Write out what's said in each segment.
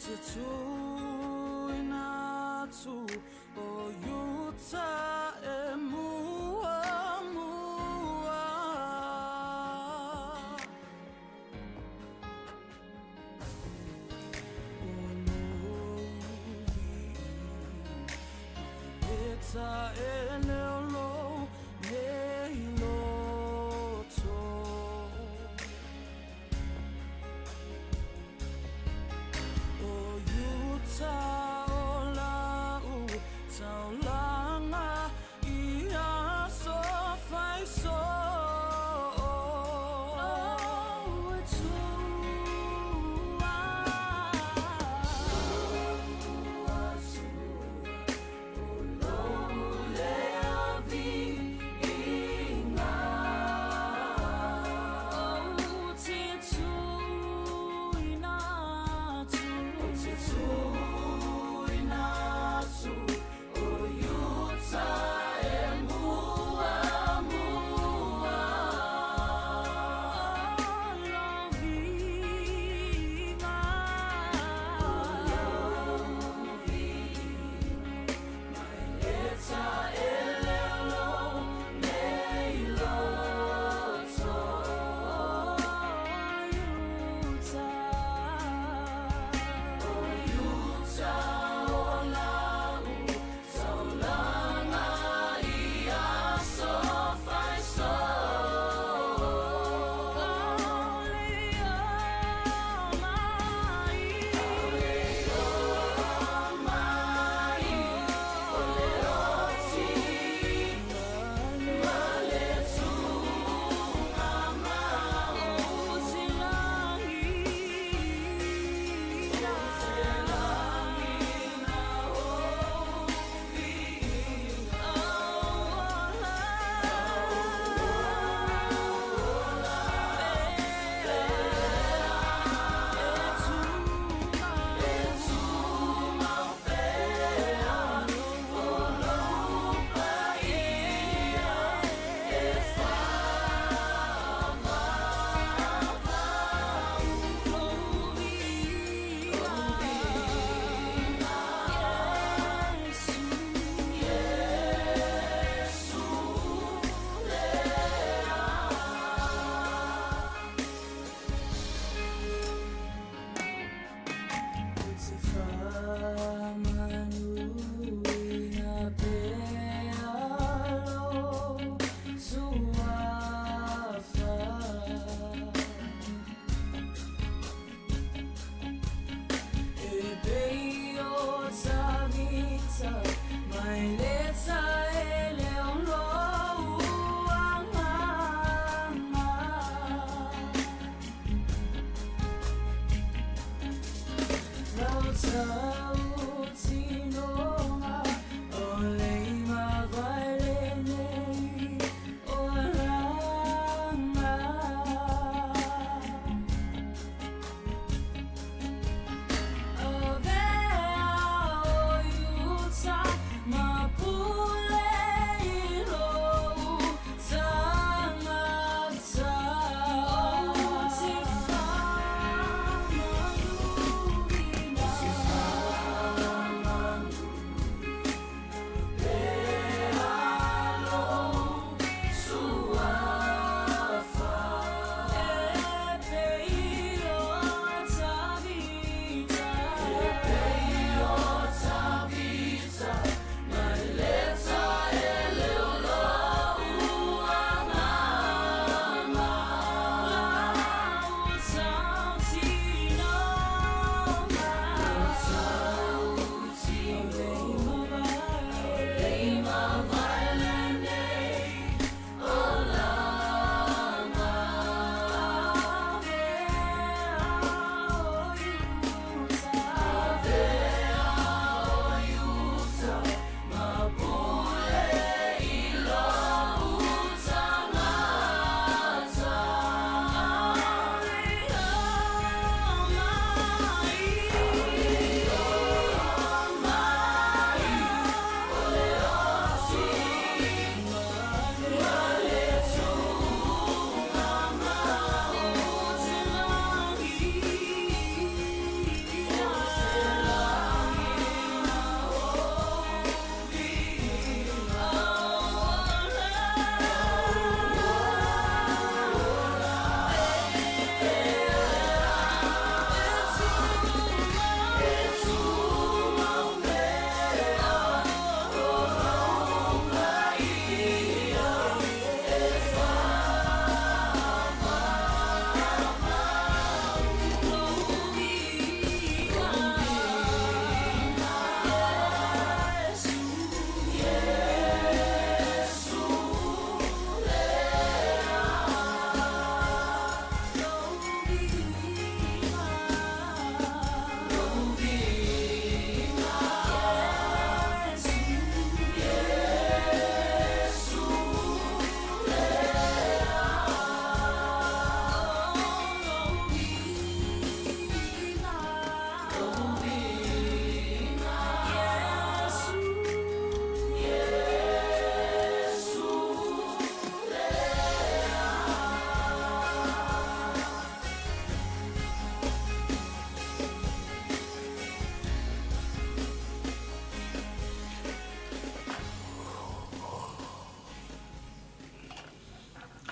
Galuega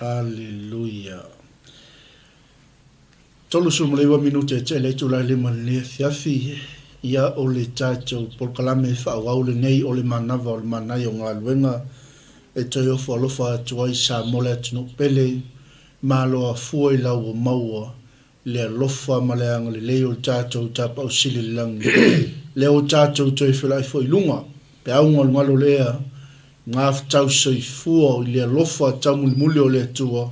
Hallelujah. Tolu sumlewa minute tele tula le manle fiafi ia o le tato por kalame fa wa le nei o le manava o le manai o Galuega e toi o falofa tuai sa mole tunu pele malo a foi la o maua le alofa maleanga le leo tato tapa o sili lang leo tato toi felai foi lunga pe au ngalo lea ngaf tau soi fuo le alofa tau muli o le tua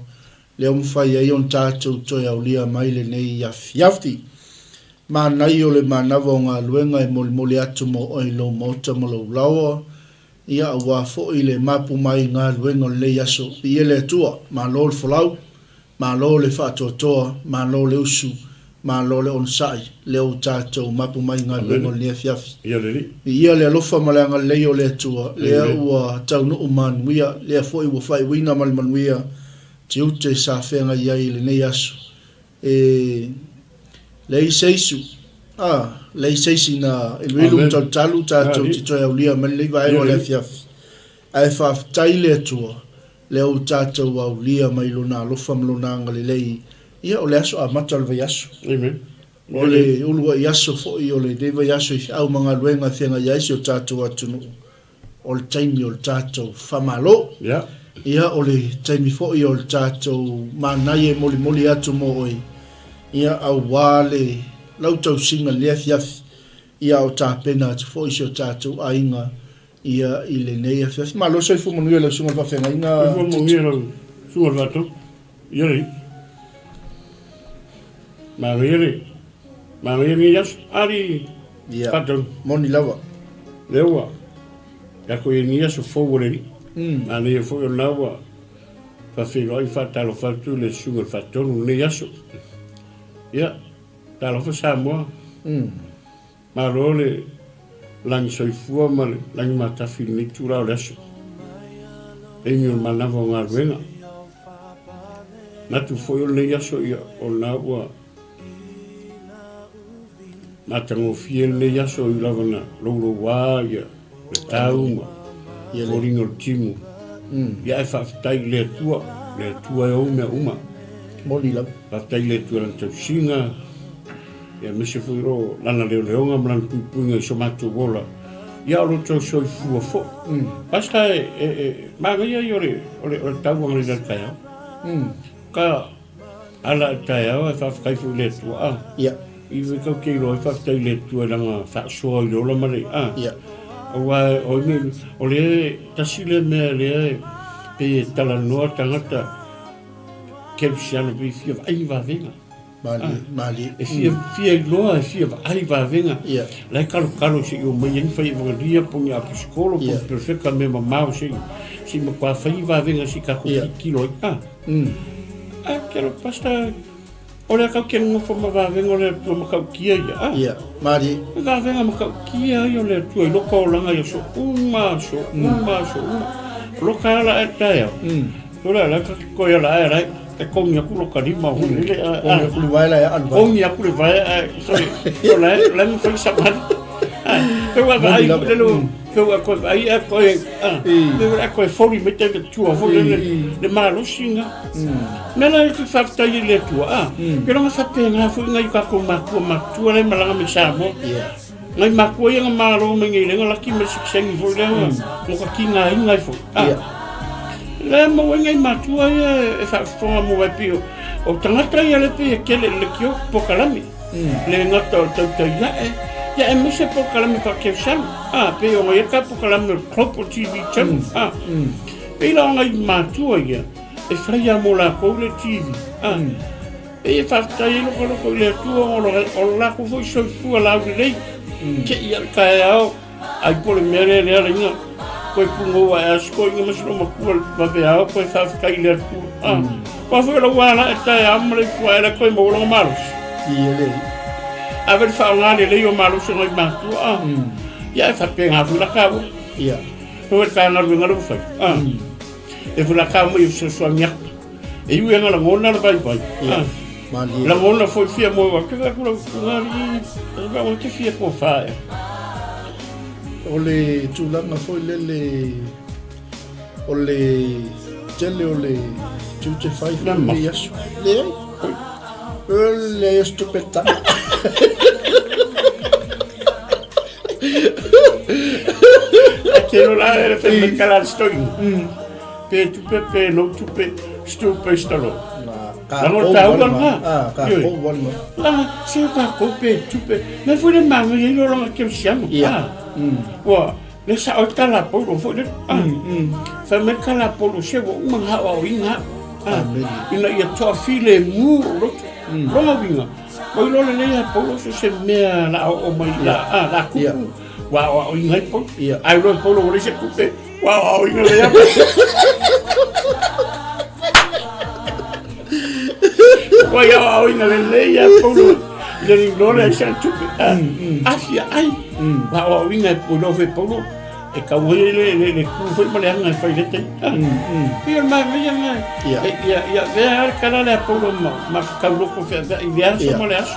leo mwhai ai on tato toi au lia maile nei ia fiafti Manai o le Manava o Galuega e moli atu mo oi lo mota mo lo lawa ia awa fo i le mapu mai Galuega o le aso i ele atua ma lo le folau ma lo le whaatotoa ma lo le usu ma lo le onsai leo tatou mapu mai Galuega o le fiafi ia le alofa malanga le o le atua lea ua tau no manuia lea fo i wa fai wina mal manuia te ute sa whenga iai le nei aso lei seisu lei seisi na ilwilu talu tatou te toi au lia man lei vai o le fiafi ai whaftai le atua leo tatou au lia mai lona alofa malonanga le lei ia o le aso a mata le vai aso o le ulua i aso fo i o le dei vai aso i au mga luenga whenga iai si o tatou atunu o le taimi o le tatou whamalo ia o le taimi fo i o le tatou manai e moli atu mo oi ia au wale lau tau singa lea fiafi ia o tāpena atu fo i si o tatou ainga ia i le nei a fiafi ma lo soi fu manuia lau sunga whawhenga inga fu manuia lau sunga whatu ia rei ma rei jas ari paton moni lawa lewa ya ko ni aso fo wori ma ne fo o lawa fa fi lo fa talo fa tu le sunga faton ni aso ia talo fa sa mo ma role lang soifua ma lang mata fi ni tura o aso e mi Manava o Galuega na tu fo o le aso ia o lawa matango fiel le yaso i lavana lolo wa ya le tauma ya le ringo timu ya e whaftai le tua e uma moli la whaftai le tua lan tau singa ya mese fuiro lana leo leonga mlan puipunga i somatu wola ya o tau soi fua fo pasta magia i ole tau ang le kaya ka ala kaya e whaftai fu le tua ya i kau kei roi whaftai le tua langa whaasua i rola mare o le tasile mea lea pe tala noa tangata kepsiana pe fia ai wavenga mali e fia noa e fia ai wavenga lai kalo se i o mai en whai wangaria pongi a piskolo po perfecta me mamau se si ma kwa whai wavenga si kako kilo kero pasta Ora kau ke ngofo mawawenga le tua makau kia ia. Mari. Mawawenga makau kia ia le tua i loka o langa ia so uma. Loka ala e taia. Ora la ka koia la e rai. E kongi aku loka rima o huli. Kongi aku le vai la e alwa. Kongi aku le vai sorry. La mi fai saman. Pewa vai pewa ko ai a koe. Pewa koe fori mete te tua fori le malo singa. Mela e whaftai le tua pero nga whapenga fu ngai kako makua le malanga me samo ngai makua ia nga malo me ngai lenga laki me siksengi fu le mo ka ki ngai fu le mo ngai makua e whaftonga mo wai pio o tangata ia le pia kele le kio pokalami le ngata o tauta ia e mese pokalami pa kevsan pe o ngai ka pokalami klopo TV channel pe ila ngai makua ia e whaia mo la kou le TV. E whaftai loko le tua o lako fo i soifua lau le rei. Ke ia kai au, ai pole mere le ala inga. Koe pungo a asko inga masino makua wawe au, koe whaftai le tua. Koe whawela wala e tai amale fuaela koe maulanga malos. Ia le. A veri whaongane lei o malos e ngoi matua. Ia e whapenga fu la kawo. Ia. Koe whaanga runga rufai. E fula ka mo i so mia e u nga la ngona la vai la ngona foi fia mo wa ka ku ngari va o te fia ko fa o le tulanga foi le o le tele o le tute fai Na le ma. yasu. Le yasu petanga. Aquilo lá era também calado estou indo. Pe tupe pe no tupe stupe stalo. Lá no tau lá. Ka ko wala. Lá se ka ko pe tupe. Me foi de mama e não lá que eu chamo. Wa le sa o kala polo foi. Fa me kala polo chego uma hawa winga. Ina ia to file mu roto. Roma winga. Moi lo le ia polo se mea la o mai la la ku. Wa o inga polo. Ai lo polo le se kupe. Wa o inga le ia. Wa ya o inga le ia polo. Le lo le se tupe. Asia ai. Wa o inga polo fe polo. E ka wele le ku foi male anga fai le te. Pia ma me anga. Ya ver kala le polo ma ka lo ko fe ideal so male as.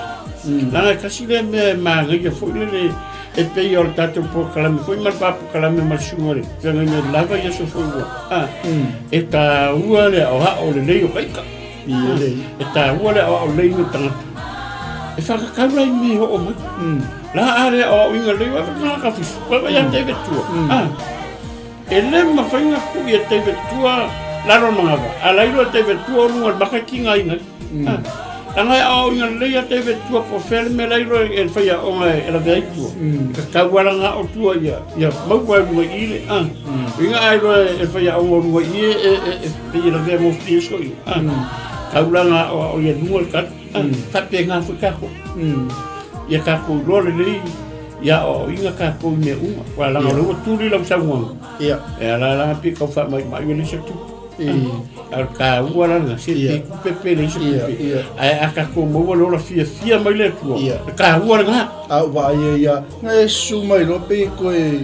La kasi le ma ngi foi le e pe yo tato po kala me foi mal pa po kala me mal sumore. Ka ngi lava ya so foi wa. E ta ua le o le yo kai ka. E ta ua le o le no tanga. E fa ka ka me o ma. La are o inga le wa ka fis. Wa ya te vetua. E le ma fainga ku ya te vetua la ro Manava. Ala ilo te vetua no ma ka kinga inga. Anga o inga le ya te vetua po fel me la ilo e fa ya o e la vetua. Ka wala nga o tua ya mau wa no ile. Inga ai ilo e fa ya o no ie e pe la ve mo fiso. Ka wala nga o ya no ka. Fa pe nga fu ka ko. Ia ka ko lole le ia o inga ka ko me uma wala nga lo tuli la sa mo ia la pi ko fa mai le se tu al ka wala nga se pe pe le se ai aka ko mo lo la fia mai le tu ka wala nga a wa ia nga su mai lo pe ko e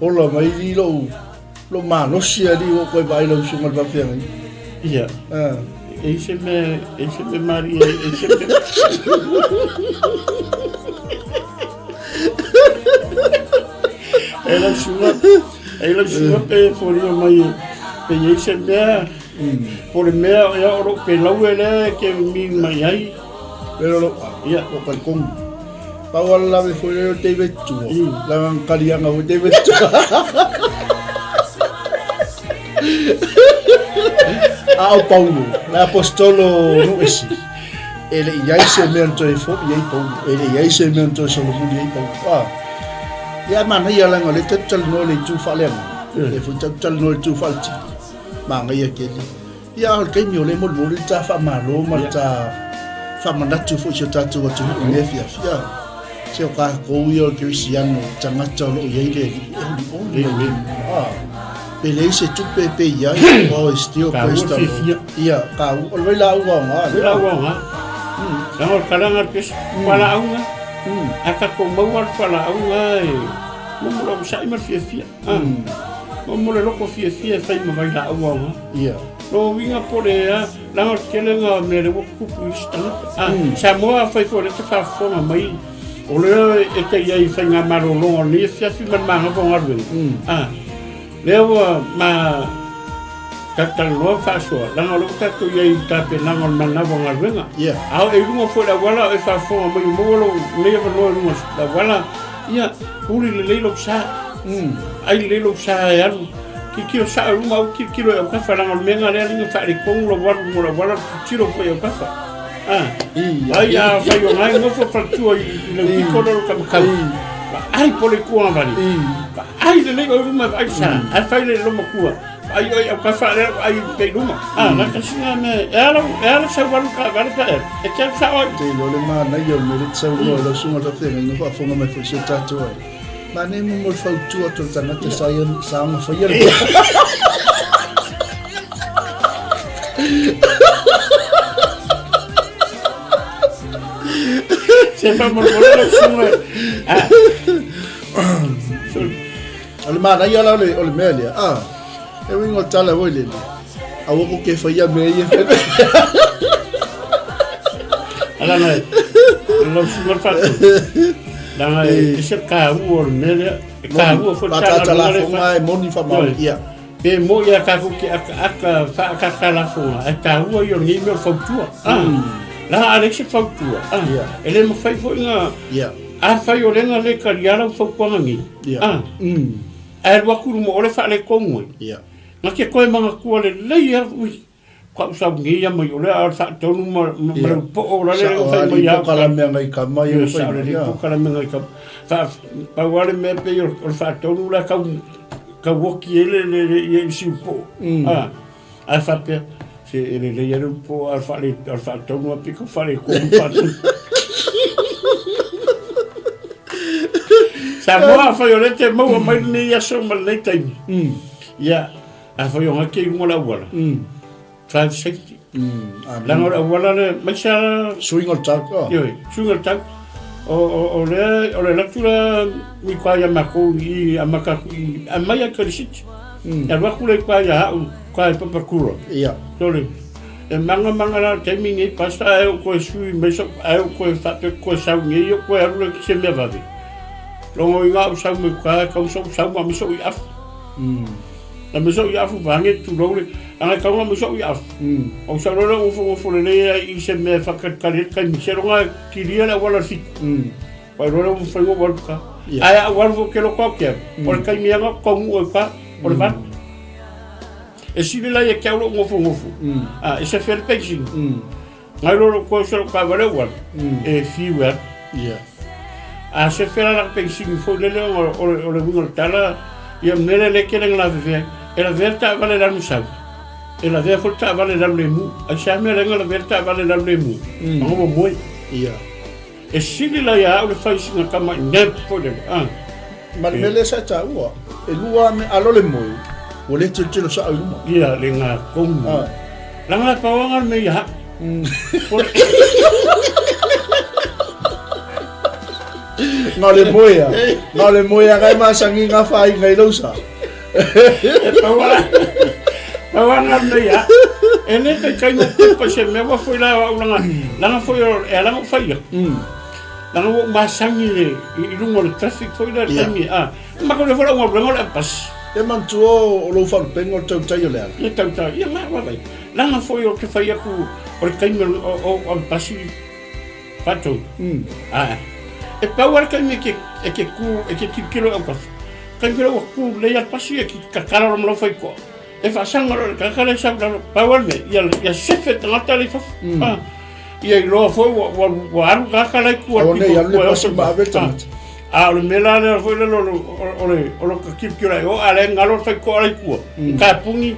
ola mai di lo ma no sia di ko vai lo su mal va fia ia ese me Maria ese me ela chegou pe foi mai pe ese me por me ya o pe la wele que mi mai ai pero ia o pa con pa wala me foi o te vetu la kalianga o te vetu ao Paulo, la apostolo no esi. Ele ia se mento e fo ia Paulo, ele ia se mento so no ia Paulo. Ya mana ia la ngole tetal no le tu falen. Le fu tetal no tu falti. Ma ia keli. Ya al kai mi ole mo mo ta fa malo ma ta fa mana tu fo so ta tu tu ne fia. Se o ka ko yo ke siano tanga tolo ia le. Pele se tupe pe ia o estio questa ia ka o le la uga la o kalanga pes wala unga aka ko mawal wala unga mo lo sai ma fia mo le loko fia sai ma vai la uga ia lo winga pole la o kelenga me le ku puista sa mo fa fo le fa fo mai o le e ke ia fa nga maro lo ni fia fi ma nga ko ngarwe lewa ma tatalo faso la ngolo tato ye tape la ngol Manava ngarwenga au e lungo fo la wala e fa fo mo lo leva no lungo la wala ia uri le lo sa ai le lo sa ya ki o sa lungo ki lo ka fa la ngol menga le lingo fa ri kon lo wala tiro fo yo ka fa ai ya fa yo ngai no fo fa tu le ko lo ka ai pole kuang vali ai le le uma ai sa ai fai le loma kua ai ka fa ai pe luma la ka singa me era sa walu ka vale pa e ke sa ai te lo le ma na yo me le sa lo sunga ta te no fa fonga me fo se ta tu ma ne mo fa tu to tana te sa yo sa ma fa yo se fa mo lo sunga ale mana ia la ole melia e wingo tala wole a wo ke fa ia me ia ala na lo sunga fa la e se ka wo melia ka wo fo tala fo mai moni fa ma ia pe mo ia ka fuki aka fa la fo e ta ua yo ni me fautua la ale se fautua ele mo fai fo nga a fai o lenga le kariara fo kwangi a wa ku mo ole fa le kongo na ke koe manga ku le le ia kwa sa ngia mo ole a sa tonu mo po o le fai mo ia kala me ngai ka mai o sa le po kala me ngai ka fa pa wale me pe yo fa tonu la ka woki ele si po a fa pe se ele le ia po a fa tonu a pico fa le ko fa sa mo a fa yo le te mo mai ni ya so mal nei tai ya a fa yo ke mo la wala fa safety la no wala le mai sa swing or tag yo swing or tag o le la tura mi kwa ya mako I amaka I amaya krisit ya wa kule kwa ya kwa papa kuro tole e manga la timing e pasta e ko sui me so e ko fa pe ko sa ngi yo ko ru ke se me va vi lo nga u sa me kwa ka so sa ma me so I af la me so I af va nge tu lo ana ka ma me so I af o sa lo fo le I se me fa ka ka mi se ro nga kiria la wala fi pa lo fo ngo wal ka ai wal fo ke lo ko ke por ka mi nga ko mu pa por va e si la ye ke lo ngo fo e se fer peixing ngai lo ko so ka va le wal e fi wa a se fer la peixing fo le o le ngol tala ia mele le ke la ve era verta vale la musau e la ve folta vale la lemu a sa me la verta vale la lemu mo mo e sili la ya o le fai singa kama ngai po le ma mele sa ta ua e lua me alo le mo o le tilo sa u mo ia le nga kom la nga pawanga me ya nga le moya kai ma sangi nga fai ngai lo sa pawanga me ya ene te kai mo pa se me wa foi la nga foi e la nga fai la nga ma sangi le I lungo le traffic foi la tami ma ko le fora ngo le pas e man tuo o lo fa pengo tau tai le e tau ia ma wa vai la nga foi o ke fai aku o kai me o pasi pato e power kai me ke kilo o ka kai kilo ku le ya pasi e ka kala lo fai ko e fa sangalo ka kala sa power me ya sefe tanga le fa ia lo foi o aru ka kala ku o ne ya le pasi ba veta a o mela le foi lo ka kilo o ale ngalo fai ko ale ku ka pungi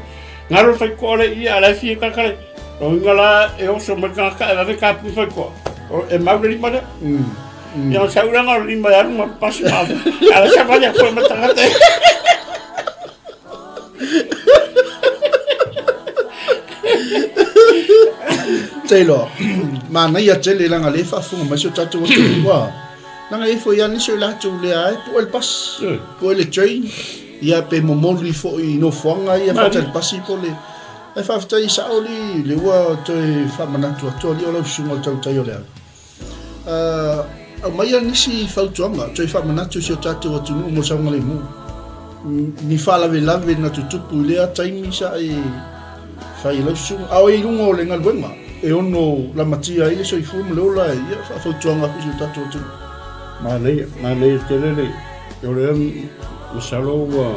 ngalo fai ko ale ia ala fi ka kala o ngala e o so me ka ka pu fai ko e ma le ma ya sa ura ngalo lima ya ma pasi ma ala sa vaya ko ma tangate Taylor mana ia tele langa le fa funga ma so tatu wa langa e fo ya ni so la tu le ai po el pas po le train ia pe momoli fo I no fonga ia fa tel pasi po le e fa fta I sa oli le wa to fa mana tu li o lo sunga tau tai o le a mai ni si fa tuanga to fa mana tu so tatu o tu mo sa ngale mu ni fa la na tu tu le a tai mi sa I fa I lo sunga a o I lungo le ngal wenga e ono la matia I so I fu mo la ia fa tuanga ku tatu tu ma le tele yo le o salo wa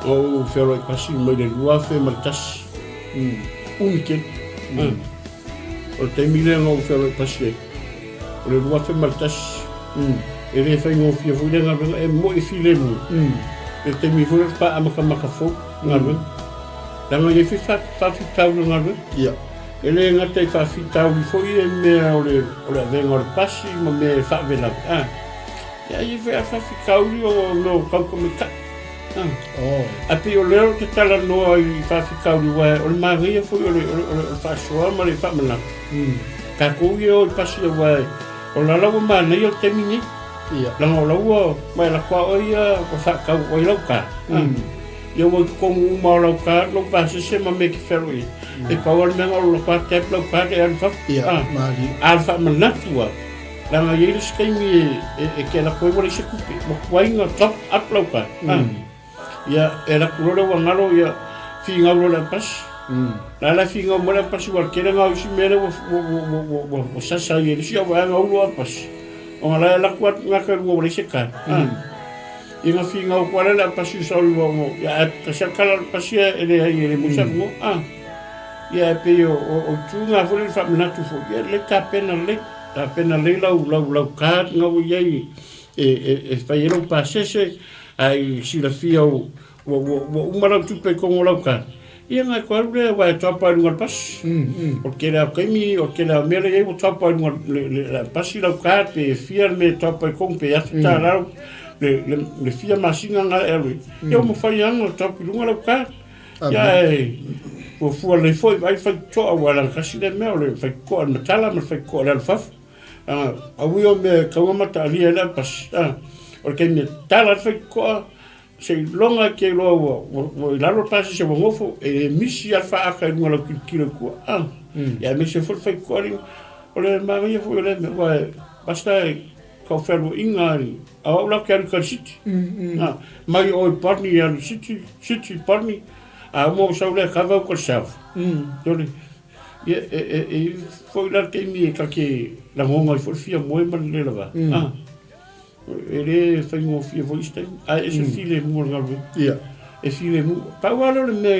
o fero pasi mai le lua fe maltas unike o te mile no fero pasi o le lua fe maltas e le fa ngo fia fu le nga e mo I file mu e te mi fu pa amaka fo ngalwe la nga ye fi fa tau ngalwe ele nga te fa fi tau fo I me o le venga o pasi mo me fa vela ya I ve fa fi kauli o no kanko me ka a pe o leo te tala no I fa fi kauli wa o le maria fo o le fa soa ma le fa mana ka ko yo pasi wa o la la ma na yo te mini la no la ma la kwa o ia ko fa ka o lo ka yo mo ko mo lo ka lo pa se ma me ki fero I e pa o me lo pa te lo pa e al fa al fa mana tua la nga yele skai mi e ke la koe wale se kupe mo kwai nga top up lau ka ia e la kulore wa ngalo ia finga lo la pas la finga mo la pas wa kere nga usi mere wo sasa ye si wa nga ulo pas o la kwat nga ka ngo le seka inga finga o kwala la pas so lo ya ka sakala pas ya ele mo sa mo ia pe o tunga fo le fa na tu fo ia le ka pena le lau ka nga wo ye e fa yelo pasese ai si la fia o umara tupe con lau ka ia nga ko le wa tapa ngal pas porque la kemi o que la mele ye tapa ngal la pasi lau ka pe fia me tapa con pe hasta la le fia masinga nga ele eu mo fa yang tapa ngal ka ya o fu le foi vai fa to wala kasi le me le fa ko na tala me fa ko le fa a wi me ka ma ta ali la pas porque me tala fa ko se longa ke lo la lo pas se mo fo e misi al fa ka no lo kilo ko ya me se fa ko ri o le ma me fo le me va basta ko fa lo ingari a la ka sit mai o parni ya sit parni a mo sa le ka va ko sa dole e foi la que mi ka ke la mo mai fo fia mo man le va ele fai mo fia vo iste ese file mo galvo e file mo pa wala le me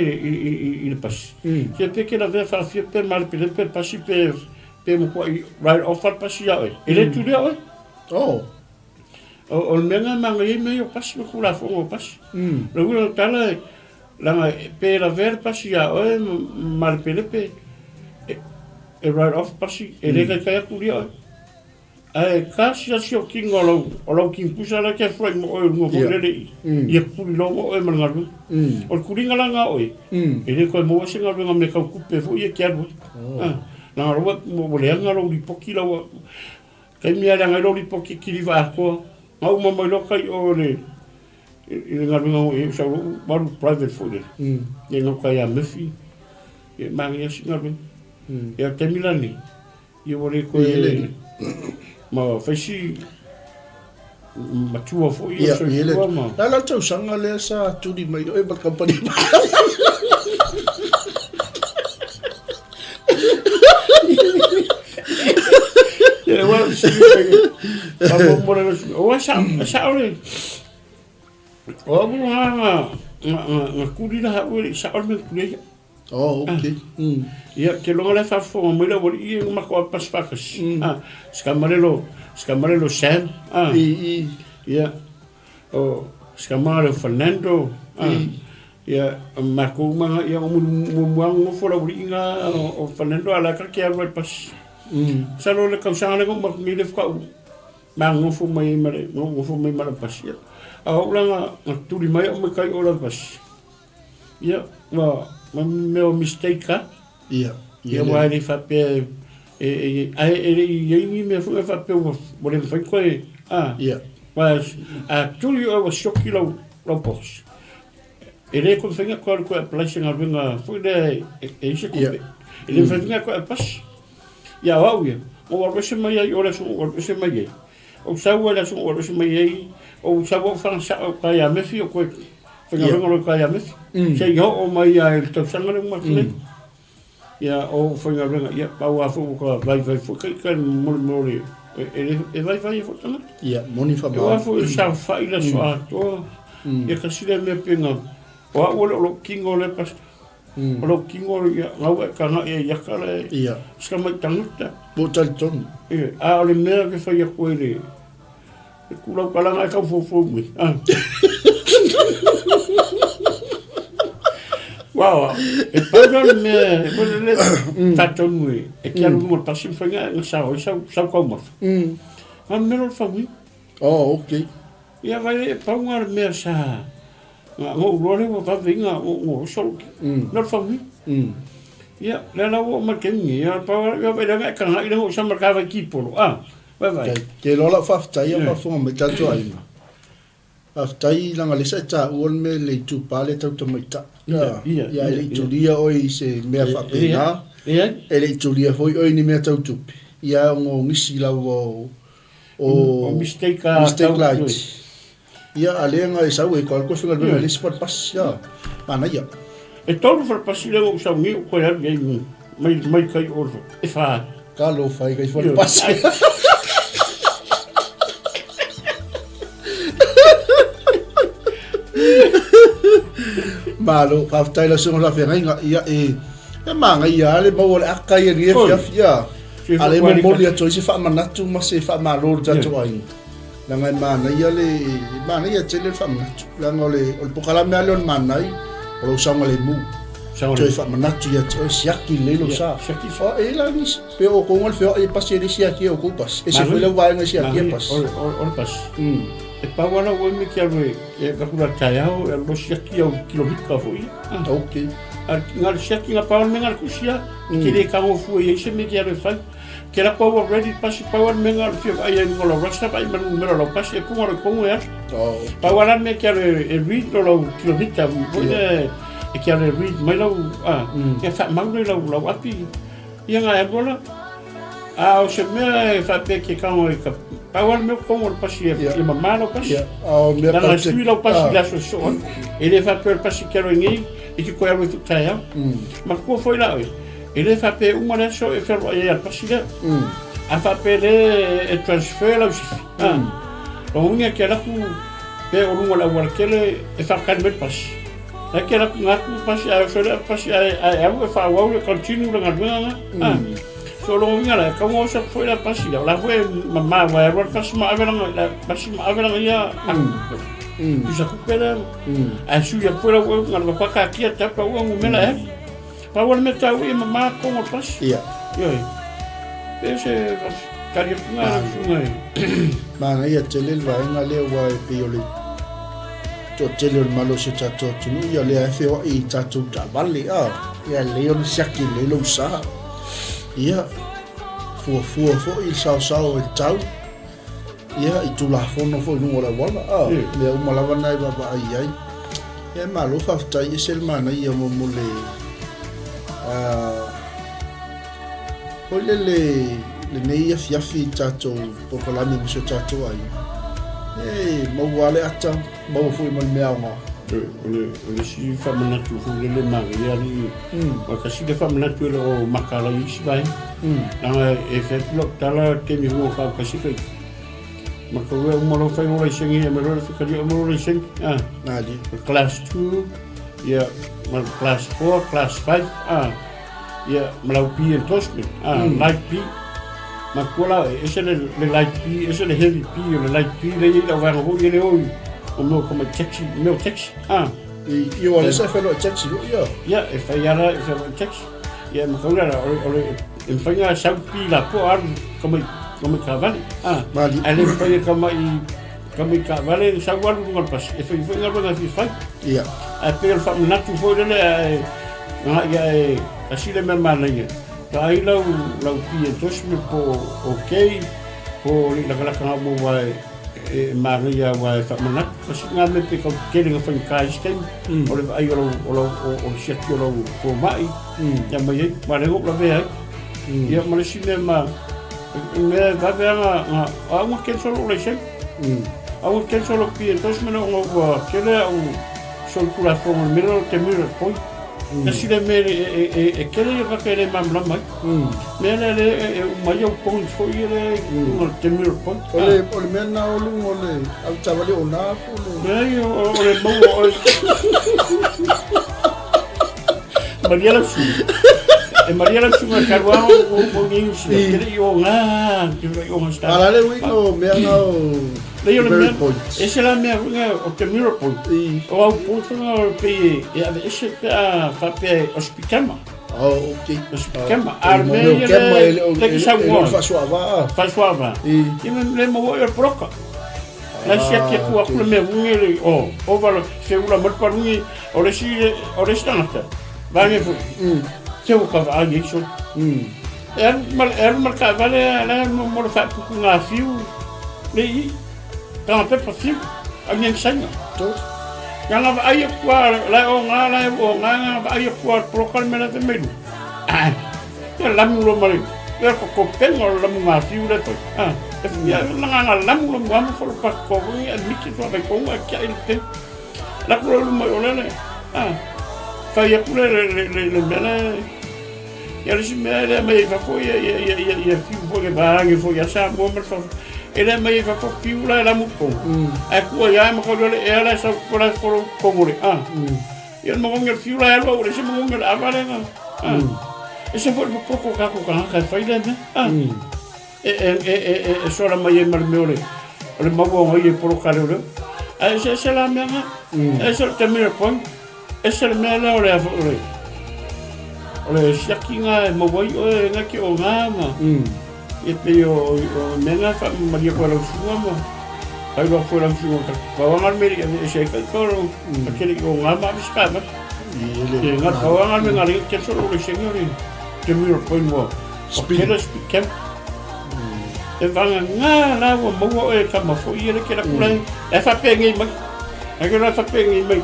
il pas que pe que la ve fa fia per mal per passi per mo right off al passi ya ele tu le o menga manga ye me yo passi ko la fo mo passi lo tala la pe la ver passi ya mal pe e right off passi ele ka ya kuria ai kasi si o kingo lo king pusa la ke foi mo mo le ia puli lo mo e mangaru o kuringa la nga oi ele ko mo se nga me ka kupe fo ia kia na ro mo le nga lo li poki lo ke mi ala nga lo li poki ki va ko au mo lo kai o le nga nga e sa lo private fo le e nga ka ya mefi e mangi si nga e ke mi la ni e wo le ko ma faisi matua fo ia so ma la tau sanga le sa tu di mai e ba company e wa si ba mo mo o sa ole o bu nga kuri la o sa ole kuri okay ia ke longa le fa fo mo le boli ia ma ko pas fakas scamarelo Sam ia o scamarelo Fernando ia ma ko ma ia mo fo la boli nga o Fernando ala ka ke al pas sa lo le kausa le ko ma mi le fa ma ngo fo mai mara pas ia a ola tu di mai o me kai ola pas ia wa meu mistake ia wa le fa pe e me fa pe mo le fa ko ia was a tu yo was shoki lo pos ele ko fa ko place nga venga foi de se ko ele fa nga ko pas ya wa o wa se mai o la so o se mai o sa wa la so o se mai o sa wa fa sa ka ya me fi ko nga venga ko ya me se yo o mai ya el to sanga mo le ya o foi nga venga ya pa wa fo ko vai fo kan mo e vai fo tanga ya moni fa ba fo sa fa ila so ato ya kasi le me penga o lo kingo le pas o lo kingo ya nga ka na ya kala ya ska mai tanga bo tal ton a le me que fa ya ko le ku lo kala nga ka fo mi wow e pagano me le tato mui e che hanno molto si frega sa ko mo ma me lo fa mi okay ia vai pagar me sa ngo lo le va vinga o so no fa mi ia le la o ma che mi ia pa ia vai da ka ina o sa marcava equipo vai ke lo la fa ia fa fo me tato ai aftai langa le sa on me le tu pale tau to mai ta ya le tu dia oi se me fa pena ele tu dia foi oi ni me tau tu ya ngo ngisi la o mistake light ia alenga e sau e ko fingal be le sport pas ya mana ia e tolu fa pasile o sa ngi ko ya mai kai o e fa kalo fai kai sport pas malo fa taila so la fenga ia e manga ia le mo le akai e ia ale mo molia choisi fa manatu ma se fa malo ja choai la ngai mana ia le mana ia tele fa manatu la ngole o pokala me ale on manai o sa ngole mu choi fa manatu ia siaki le lo sa siaki fa e la ni pe o ko ngol fe e pasi de siaki o ko pas e se foi le vai ngai siaki pas o pas e pa wala o me kia e ka kula taiao e lo siaki o kilomita foi okay ngal siaki nga pa me ngal kusia ke le ka mo fu e se me kia le fa que la power ready pasi power mengal fio ai ngolo rasta pai manu mero lo pasi ku ngoro ko ya power me que e read lo kilomita e que e read mai lo que fa mau lo api ia nga e bola o se me fa pe que ka o power me ko ngoro pasi e mama lo pasi me la sui lo pasi la so ele fa per pasi que ngi e que ko ya tu taia ma ko foi la ele fa pe uma le so e ferro e al pasile a fa pe le e transfer la o unga que la ku pe o lungo la workele e fa kan met pas la que la ku pas a so le pas a fa wa le continue la ngana so lo unga la como se foi la pasile la foi mamá wa ro pas ma avela la pas ma avela ya isa ku pela a su ya fuera wa ngana pa ka kia tapa wa ngumela Power me tau e mama como pas. Ia. Ioi. Ese cari punga sungai. Mana ia tele vai nga le wa e piole. To tele malo se chato tunu ia le fe o I chato ta vale ia le on siaki le lo sa. Ia. Fo I sao e tau. Ia I tu la fono fo no la wala le o malava nai ba ai. Ia malo fa tai sel mana ia mo mole poi le nei fiafi tato popolami mo tato ai mo wale ata mo fu mo meama le si famana tu fu le maria li o ka si de famana tu o makala i si vai na e fe lo tala ke mi mo ka si fe ma ko we mo lo fai mo le sengi me lo ka di mo le sengi na di class 2 yeah, mal class 4, class 5, yeah, malau P and Tosman, light P. Makula, ese le light P, ese le heavy P, le light P, le ila wanga ho ile oi. O mo como taxi, meu taxi. E o ese felo taxi, yo. Yeah, e fa yara, e fa taxi. Yeah, makula ole en fanga South P la po ar como cavale. Vale. Ale fa kami ka vale sa walu ngal pas e foi ngal fi fa ia a pe fa natu foi le ya asile me malanga ta ila lau pi tos me po okay po la kala mo wa e maria wa fa manat pas nga me pe ko kele nga fa kai stem o le ai o setio lo po mai ya mai vale go la ve ya ma le sine ma me va ver a mo que solo le sei Au que solo pi entonces me no que le un sol cura con el miro que miro poi así de me que le va que le mamla mai me le un mayo pon foi le un que miro poi ole me na ole al chavali ona ole mo Maria la su me cargaba un inch que yo está ala le wingo me no le ese la me o que miro point o punto no pe e ese fa pe hospital okay hospital arme le fa suava e me mo eu proca la sia que ku aku me vungi o valo se ula mal parungi o le stanata va me se o ka ai so mal ka vale la mo fa ku nga fiu le Quand on fait possible, on vient de saigner. Quand on va ailleurs quoi, là on va ailleurs quoi, pour le calmer la semaine. Il y a l'amour au mari. ya ko pengo la mga fiu le ko ya nga lam lo mo fo pa ko ya miki to ba ko nga kia il te la ko lo mo ole fa ya ko le bela ya le me me fa fo ya fiu fo ke ba ngi fo ya sa mo fo ele me fa fo fiu la mo ko ko ya mo ko le ela sa ko la ko mo le ya mo ngel fiu la lo le se mo ngel avale nga ese foi un pouco caco que fai né só la mai mal meole le mago ngai por carolo ese la mena ese te mira pon ese le mena ole ole shakinga mo voi o ngaki o ngama e te o mena fa maria por o suama ai lo foi la suama pa wangal meri ese ka toro aquele o ngama biscava e nga pa wangal me ngari que solo le señori te mira pon mo spira spikam e vanga nga la wo mo e ka ma fo ire ke la kula e fa pengi mai e ke la fa pengi mai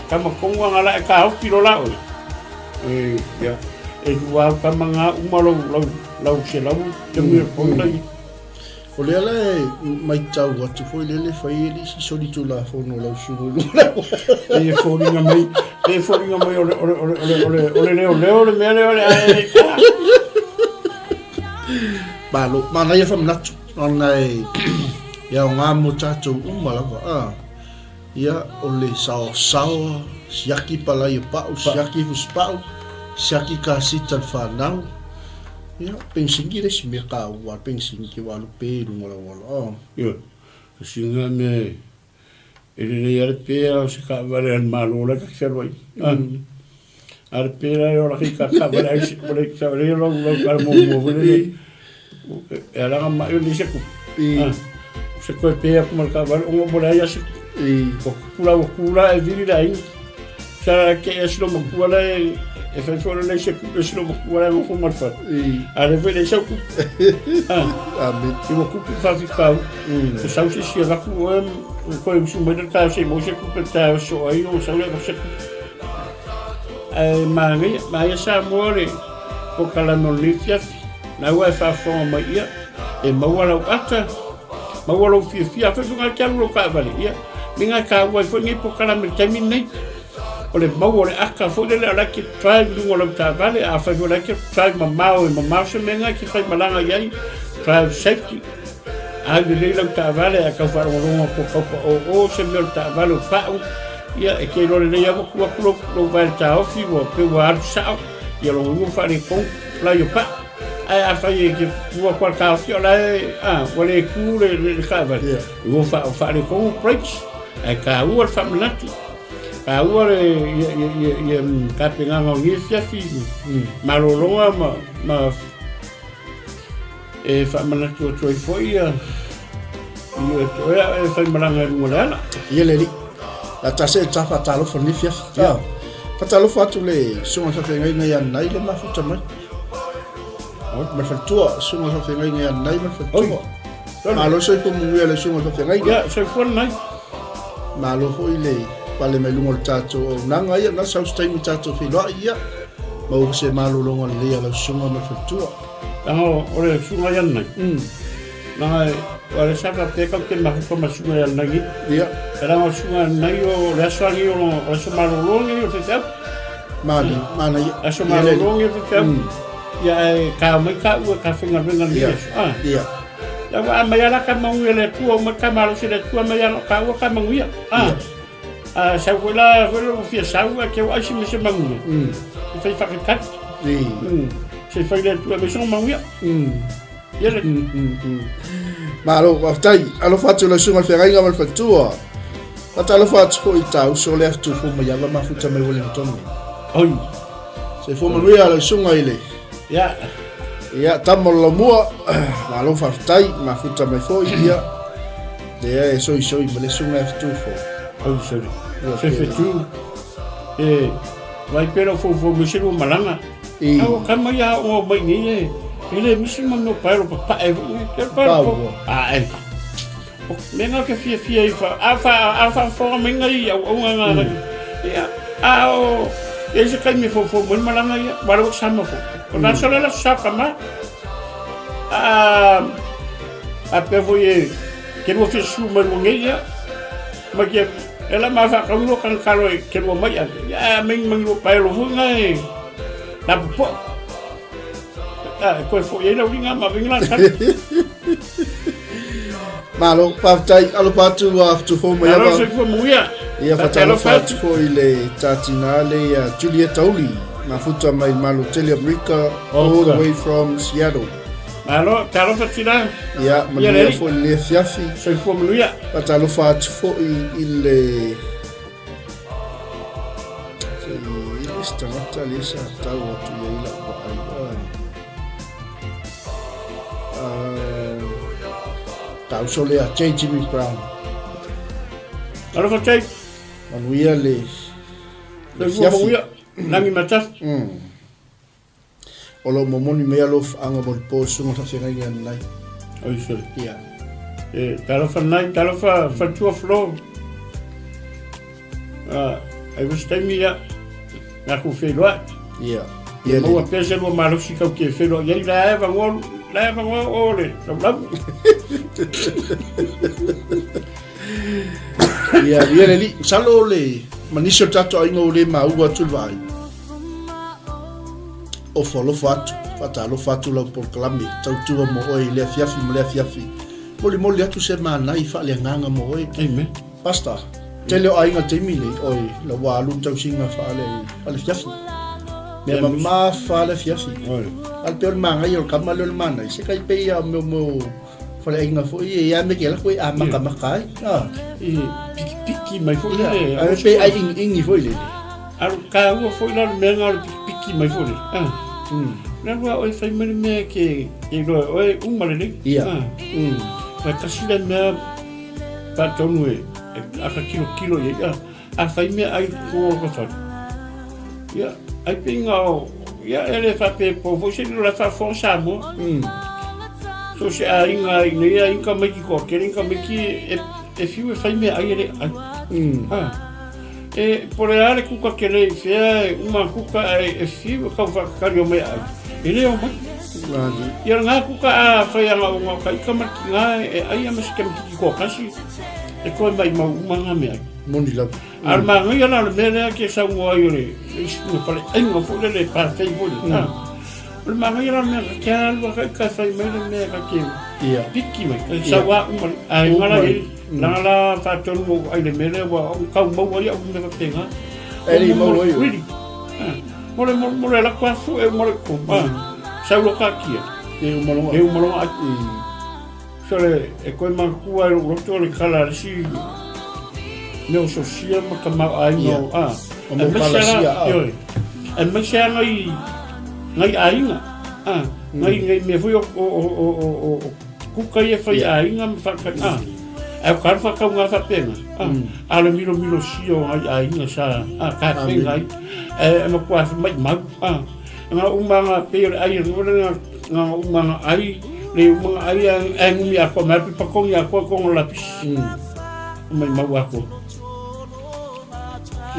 ka ma konga ngala e ka au piro la o ya e wa ka manga umalo lau se lau te mira pon lai o le ala mai tau atu foi le fai ele si soli tu la fo no lau sugu e fo ringa mai ole me Balo, mana ia fam natu, onai ia ngā mo tātou umalawa, ia ole sao siaki palai pau, siaki fuspau, siaki 𝚗𝚑𝚑𝚡𝗏 ia pensingi le simia ka wa pensingi wa lupe wala ia singa me ele ne ia pe se ka vale al malo la ka servai al pera ora ka vale ai por que sabe lo ka mo vale era ma eu disse que se ko pe como ka vale o mo ya se kula e viri dai sa que es lo mo kula e fa solo le se que es lo mo kula mo fo mar fa ale vele se ku amen e mo ku fa ficar sa se se va ku ko im su model ka se mo se ku ta so ai o sa le se ma ia sa more ko kala no litia na wa fa fo ma ia e ma wala ata ma wala fi fa nga ka lo ka vale ia minga ka wa fo ngi po kala me termine o le ma wala aka fo le ala ki try lu wala ka vale a fa wala ki try ma ma se menga ki fa malanga ia try safety a le la ka vale a ka fa ro o se me ta vale pa ia e ke lo le ia ko lo va ta ofi wo pe wa sa ia lo ngu fa ni ko la yo pa a fa ye ki wo kwa ka fi la wala ku le ka va wo fa ni ko preach e ka wo fa mlati ka wo ye ka pe nga ngi fi ma lo ma e fa mlati o toi foi ia e fa malanga ngula ia le la tase tafa talo fo ni fia fa talo fa tu le sunga fa ngai ngai nai le ma futa mai ma fa tua sunga fa ngai ngai nai ma fa tua ma lo so ko mu le sunga fa ngai ya so fo nai ma lo fo ile pale me lungo tato na ngai na sa stai mi tato fi lo ia ma o se ma lo longo le la sunga ma fa tua o le sunga ya nai na ora saka te ka ke ma ko ma sunga ya nai ia era uma sunga nai o le asani o so ma lo longo o te tap mana a so ma lo longo o te tap ya ka mai ka u ka finga venga ia ia ya wa ma ya la ka ma u le tu ma ka ma lo se le tu ma ya ka u ka ma u ia sa wala o fia sa u ke wa si me se ma u fai fa ka se fai le tu me so ma u ia ia malo aftai alo fatu la sunga fe ringa mal fatua pata alo fatu ko itau so le tu fo ma yala ma futa me Wellington oi se fo ma ria la sunga ile ya tamo la mua malo aftai ma futa me fo ia de so me le sunga tu fo oi se fe tu vai pero fo me se lo malanga au kama ya o mai ni ele misi no paro pa ke paro menga ke fia fa fo menga ia o nga ia o ese kai me fo malanga ia baro sama fo na sala la saka ma pe foi ke no fe su ma ngeia ma ke ela ma fa ka no kan kalo ke no mai ya men no pa lo funga na po ko foi ela winga ma winga kan malo pa tai alo pa tu after home ya ba se ko muia ia fa talo fa ko ile tatinale ya 𝚗𝚑𝚘𝚎𝚘𝚡 ma futa mai malo 𝚟𝚒𝚍𝚍𝚑 all the way from Seattle. Malo talo fa tira ya ma ia fo le fiafi se ko muia pa talo fa fo ile esta natalisa tau tu ia ila ba tau sole a Jimmy Brown. Alo fa tai manuia le fiafi nangi mataf olo momoni mea lo anga mo po sunga fa senga ia nai oi sole ia talo fa nai talo fa tu flow ai was tai mia na ku fe lo ia ia mo pese lo malo si ka ke fe lo ia la va ngol ole so bla ia le salo le manisio tato ai ngo le maua tulvai o folo fatalo fatu la por klami tau tu mo oi le fiafi moli atu se Manai fa le nganga mo oi amen pasta tele ai nga temile oi la walu tau singa fa le fiafi me mama fa le fiafi al peor manga yo kamalo le Manai se kai pe ya mo fa le nga fo ia me ke la ko a makakai piki mai fo le ai pe ai ingi fo le al ka u fo le menga piki mai fo le na wa oi fai me ke lo oi male le ia pa kasi le me pa tonu a ka kilo ia a fai me ai ko fa ia ai pinga ia ele fa pe po vo se lo fa força mo so se a inga inga me ki ko ke inga me ki e fiu fai me ai ele por ale kuka ke le fe uma kuka e fiu ka fa ka yo me ai ele o mai ia nga kuka a fai nga nga ka ikama ki nga ai ama se ke ki ko kasi e ko mai ma uma nga me ai moni la al ma nga na le me ke sa mo ai le no pare ai nga fo le pa fai bo al ma nga na me ke al wa ka fai me le ka ke ia piki mai sa wa uma ai nga la la fa tonu ai le me le wa ka mo wa ia me ka tenga ele mo oi mo le la kwa fu e mo le ko sa lo ka kia e mo a sole e ko ma ku ai lo to le kala si no so sia ma ka ma ai no o mo kala sia e ma sia ngai ai nga ngai me fu o ku ka e fa ai nga fa ka e ka fa ka nga fa pena ale milo sio ai nga sa ka pena e ma ku fa mai nga umanga pe ai nga umanga ai le umanga ai ang mi ako ma pi pakong ya ko lapis mai ma wa ko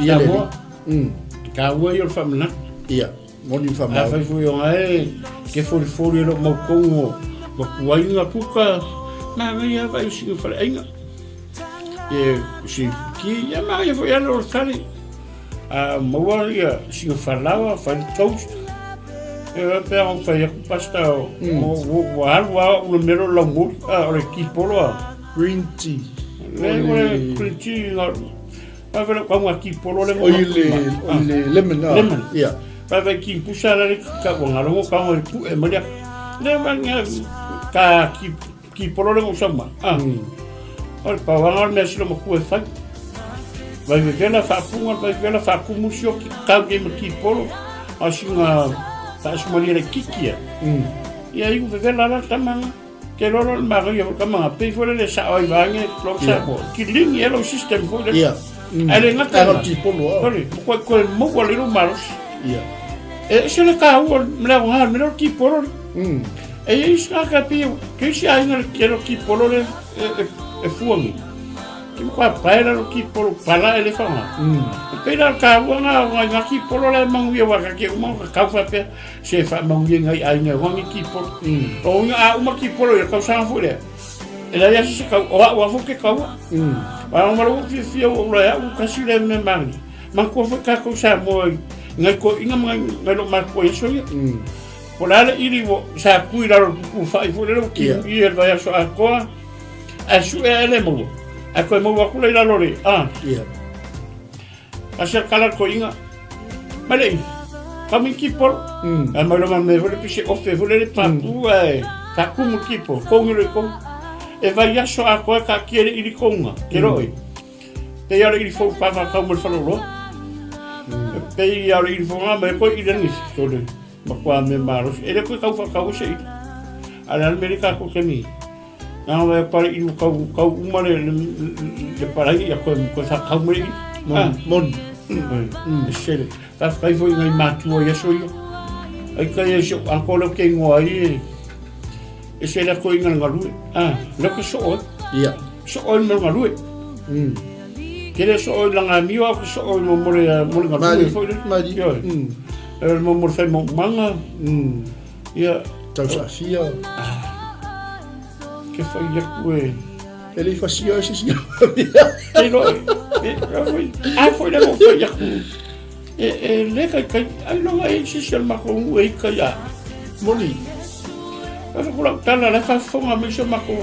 ia mo ka wo yo famna ia moni famna fa fu yo ai ke fo lo mo ko mo ku ai nga puka na nga ya vai si fa ai si ki ya ma ya fo ya lo sali mo wa ya si fa lawa fa toast pe on fa ya pasta o o mero lo mo o ki polo green tea le green tea pa ver como aquí polo le lemon ia pa ver ki pusa la ka bon alo mo ka mo e mo le va ka ki polo le mo sama o pa va me si lo mo ku fa vai ver la fa punga vai ver la fa ku musio ki ka ge mo ki polo asinga ta su mali le kikia e aí o ver lá também que lo mario ka ma pe fo le sa oi vange lo sa ko ki lingi lo system fo le ele ngata era tipo lo ko mo ko le malos ia e se le ka o me la ha me lo ki polo e isa ka pi que se ai no que lo ki polo le e fuami ki kwa paela lo ki polo pala ele fanga pela ka wanga nga ki polo le mangi wa ka ke mo ka fa pe se fa mangi ngai ai nga wangi ki polo o nga uma ki polo ya ka sa fu le ela ya se ka wa fu ke ka wa ma lo fi o la ya ka si le me mangi man ko fa ka ko sa mo ngai ko inga ngai lo ma ko eso ya pola le iri wo sa ku ira lo ku fa fu le ki i el va ya so a ko a su ele mo a ko mo wa ku le la lore a ser kala ko inga male kami ki por a ma lo ma me vole pise o fe vole le papu ta ku mo ki por ko ngire ko e va ya so a ko ka quiere iri ko nga kero te ya iri fo pa ka mo fa lo pe ya iri fo ma me ko iri ni so le ma kwa me maros ele ko ka fa ka o sei ala amerika ko kemi na va pa iri ka uma le para ya ko sa ka mo mon Michelle, that's why for my matu ya so yo. Ai ka ya so ankolo ke ngoi. Ese la ko inga ngalu. Lo ko so. Ya. So ol mo ngalu. Kere so ol nga miwa ko so ol mo mo ngalu fo le. Mari. Yo. El mo mo fe mo manga. Ya. Tau sa fia. Que foi ya ko ele fazia esse sim. Foi le mo foi ya ko. Le ka ai no ai si sel ma ko e ka ya. Moli. Ana ko la tala la fa fo ma so ma ko.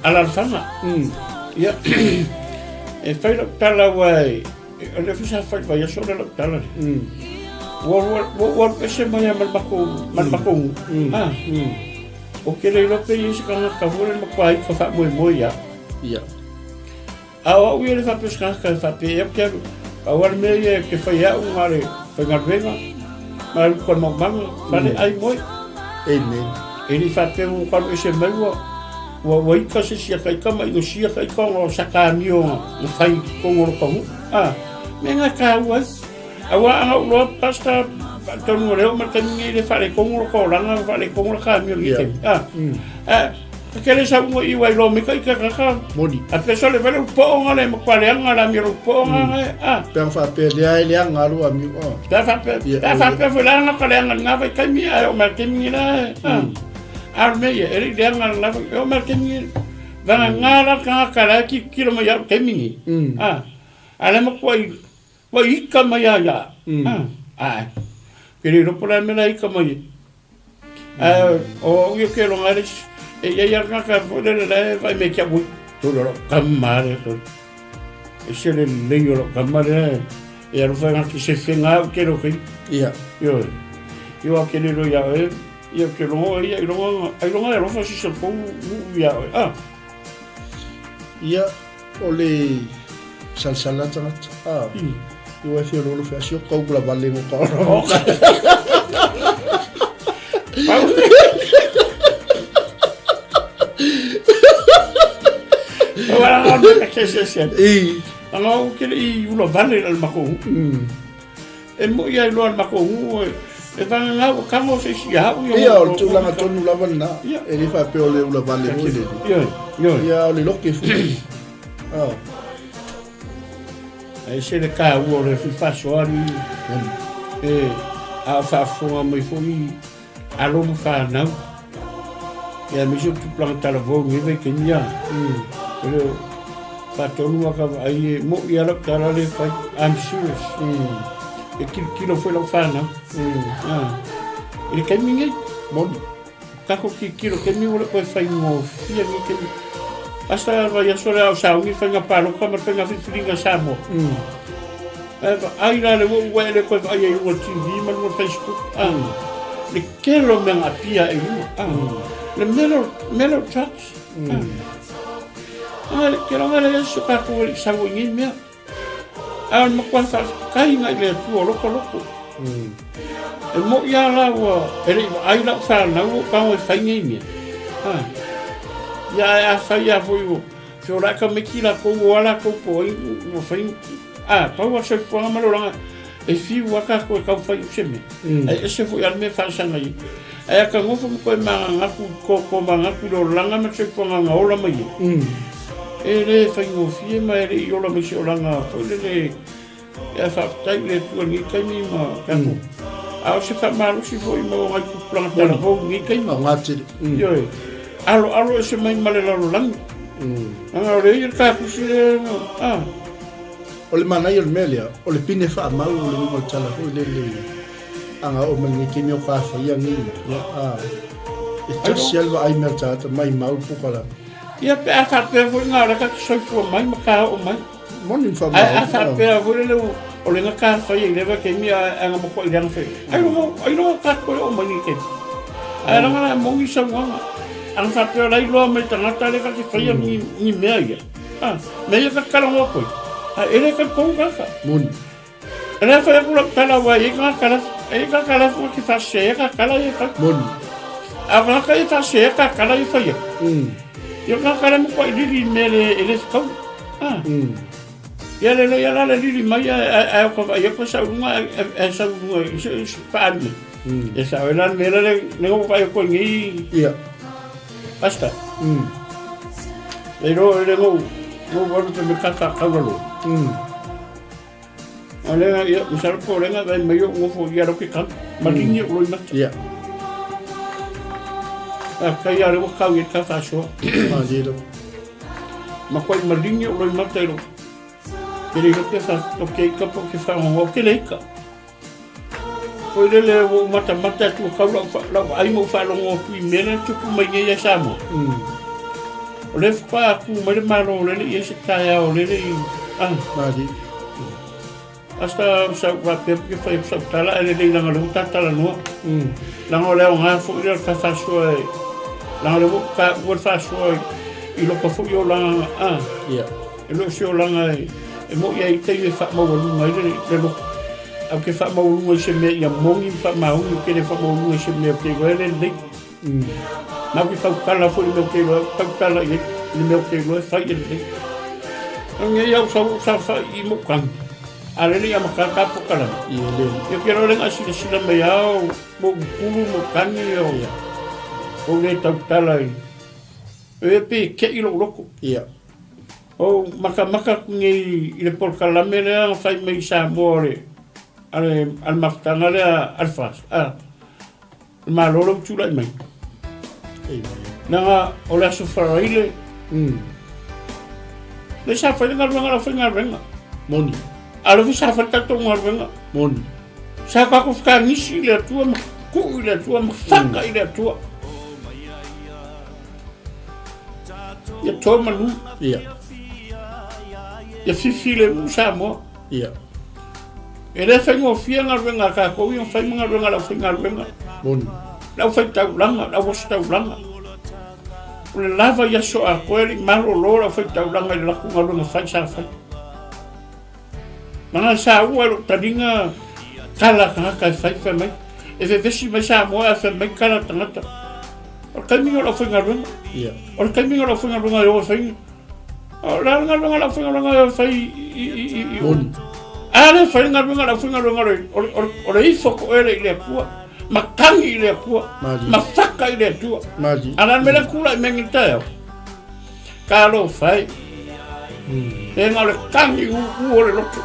Ala fama. Ya. E fai la tala wai. Le fi sa fai ya so la tala. Wo ese ma ya ma ko. O que le lo pe isi ka ka vole ma kwai fa mo ya. Ya. Awa u ele fa pesca ka fa pe e que awar me ye que fa ya un mare fa ngarvenga. Mal con mo mang fa le ai moi. Amen. Ele fa pe un con ese melwa. Wa ka se sia ka ma no sia ka o saka mio no fai con o ko. Menga ka wa. Awa lo pasta ton mo leo ma tani le fare con o ko langa fare con o ka mio li. Porque le sabe mo iwa lo me ka moni a peso le vele po ngale mo kwale ngala mi ro po ngale pe fa pe le ngalu ami ta fa pe fula na kale ngala va ka mi o ma ke mi na arme ye eri de ngala o ma ke mi va ngala ka kala ki kilo mo ya ke mi ale mo ko ika ma ya pero no por me la ika ma o yo que lo ngale e ia nga ka fole le vai me kia bui to lo kamare to e se le yo kamare e ro fa nga ki se fenga ke ro ki ia yo ke le ro ya ia ke ro ia ro fa si se ko ia ia ole salsala tanga yo e fio lo fa si ko la vale mo ko Ora no que se ano que i ulo vale al mako e mo ia lo al mako e va nga o kamo se sia o ia o tu langa tonu lava na e ni fa pe o le ulo vale mo le ia o le loke fu e se le ka o le fa soari a fa fo mo foi a lo mo fa na e a mi tu planta la vo mi ve que nia pero patonu ka ai mo ia la kala le fa I'm serious e kilo foi la fa na ele que ninguém mon ka ko kilo que mi vole ko fa mo fia ni que hasta vai a sora o sa uni fa nga palo ko ma fa nga fringa samo ai la le wo le ko ai o TV ma no Facebook le que lo me apia e le melo touch que non era eso ka ko sangue ni me mo kwa fa kai ngai le tu loko e mo ia la wa ele ai la fa na o ka o fa ni me ya fa ya foi o la ka me ki la ko wala ko po o fa pa wa se po ma lo la e fi wa ka ko ka fa se me e se foi al me fa sa ngai e ka ngo fu ko ma nga ko ma nga ku lo langa me se po nga ola mai le whaingofie mai le i ola me se olanga poi le e whaftai le tua ngi kaimi ma kapu ao se whamaru si fo i mo ngai kuplanga tala ho ngi kaimi ngatiri yoi alo e se mai male lalo langi anga o le i kapu si le o le Manai o le melia o le pine whaamau o le mo tala ho le anga o mai ngi kimi o kawhaia ngi e tasi alwa ai mea tata mai mau pukala ia pe a whapea fo ngā raka ki soifua mai ma kā o mai moni whamau a whapea fo le o le ngā kawhaia i lewa kei mia anga moko i ranga whai ai roa kākoe o mai ni kei ai ranga na mongi sa wanga ang whapea lai loa mai tangata le kaki whaia ni mea ia mea ka karango koe ele ka kou kaka moni ele whaia kula tala wa e ka kala fua ki whase e ka kala e whai moni a whaka e whase e ka kala e whaia yo ka kala mo ko lili mele ele skau ya le lili mai a ko ya ko sa uma sa uma pa ni esa ela mele le ko pa ko ngi ia basta pero le go no te me kaka kauro ale ya usar ko lenga dai meyo ngo fo ya ro ke kan malingi lo ina ia kai are o kau e ka faso dilo ma koi malingi o lo matero ele que fa to que capo que fa o que leika foi le o mata tu kau la ai mo fa lo ngo pi mena tu ku mai ya samo o le fa ku mai malo le e se kai o le di hasta sa va per que fa sa tala ele le nga lo tala no la ngo le nga fo le ka faso la le ka wo faso i lo ko fo yo la ia e lo se o la e mo ia i te fa mo lu mai le lo a que fa mo lu se me ia mo i fa ma u que le fa mo lu se me que go le le na que fa kala fo le que lo fa kala i le me que lo fa i le nge ia sa fa i mo kan ale le ama ka po kala ia le yo quiero le así de me ya mo kulu mo kan yo o le tala e pe ke i lo loko ia o maka ngi i le por kalame le fai me sa more al maftanga le al fas ma lo tula mai na o la sufraile le sa fa nga moni alo vi sa fa ta to nga moni sa ka ko ska nisi le tua ku le tua faka i le tua ya to malu ia ya fifile musa mo ia ele fa ngo fia nga ka ko yo fa nga la fa nga moni la fa ta langa la was ta langa le lava ya so a ko ele malo lo la fa ta langa la ku nga fa sa fa mana sa ua lo taringa kala ka fa mai e ve vesi mai sa mo a fa mai kala tangata o caminho la fa nga ia o caminho la fa nga yo fa la nga la fa nga fa moni ale fa nga la fa nga o le ifo ko ele le kua makangi le kua mafaka le tua mali ana me la kula me ngita kalo fai e nga le kangi u le loko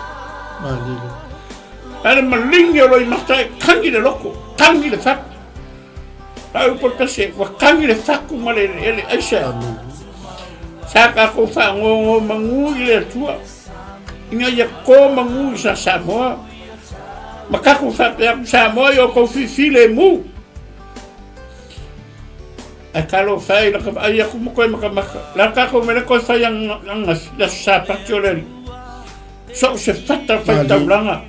mali ale malingi lo imata kangi le loko kangi le fak ai por se wa kangi le fak male ele aisha saka ko fa ngo mangu le tua inga ya ko mangu sa mo makako fa sa mo yo ko file mu akalo fa ila ka ai ko mo ko maka la ka ko me ko fa yang la sa partiolari so se fatta blanga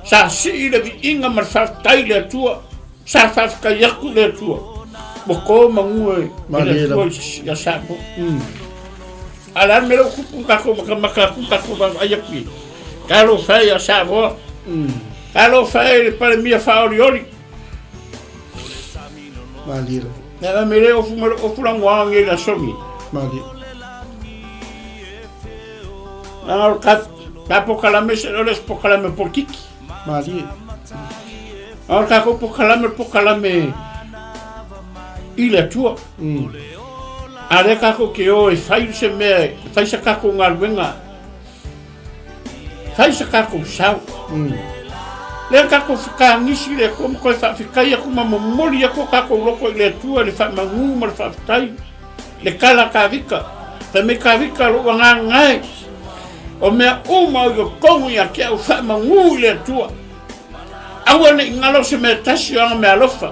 sa si le inga mar fa taile tua sa fa ka yaku le tua mo ko mangu mali ya sa mo ala me lo ku ka ko maka ba ayapi kalo fa ya sa mo kalo fa para mia fa orioli mali na me le o fulango nge la somi mali na ka po kalame se lo les po kalame por kiki mali ahora ka po kalame ile tua Ale kako ke o e whai se mea, whai sa kako ngā ruenga. Whai sa kako sau. Lea kako whakangisi le ko mo koe whawhikai ako mamomori ako kako loko i le tua le whamangu ma le whawhikai. Le kala ka vika. Te me ka vika lo ngā ngai. O mea uma o yo kongu ia kia o whamangu i le tua. Aua ne ingalo se mea tasi o anga mea lofa.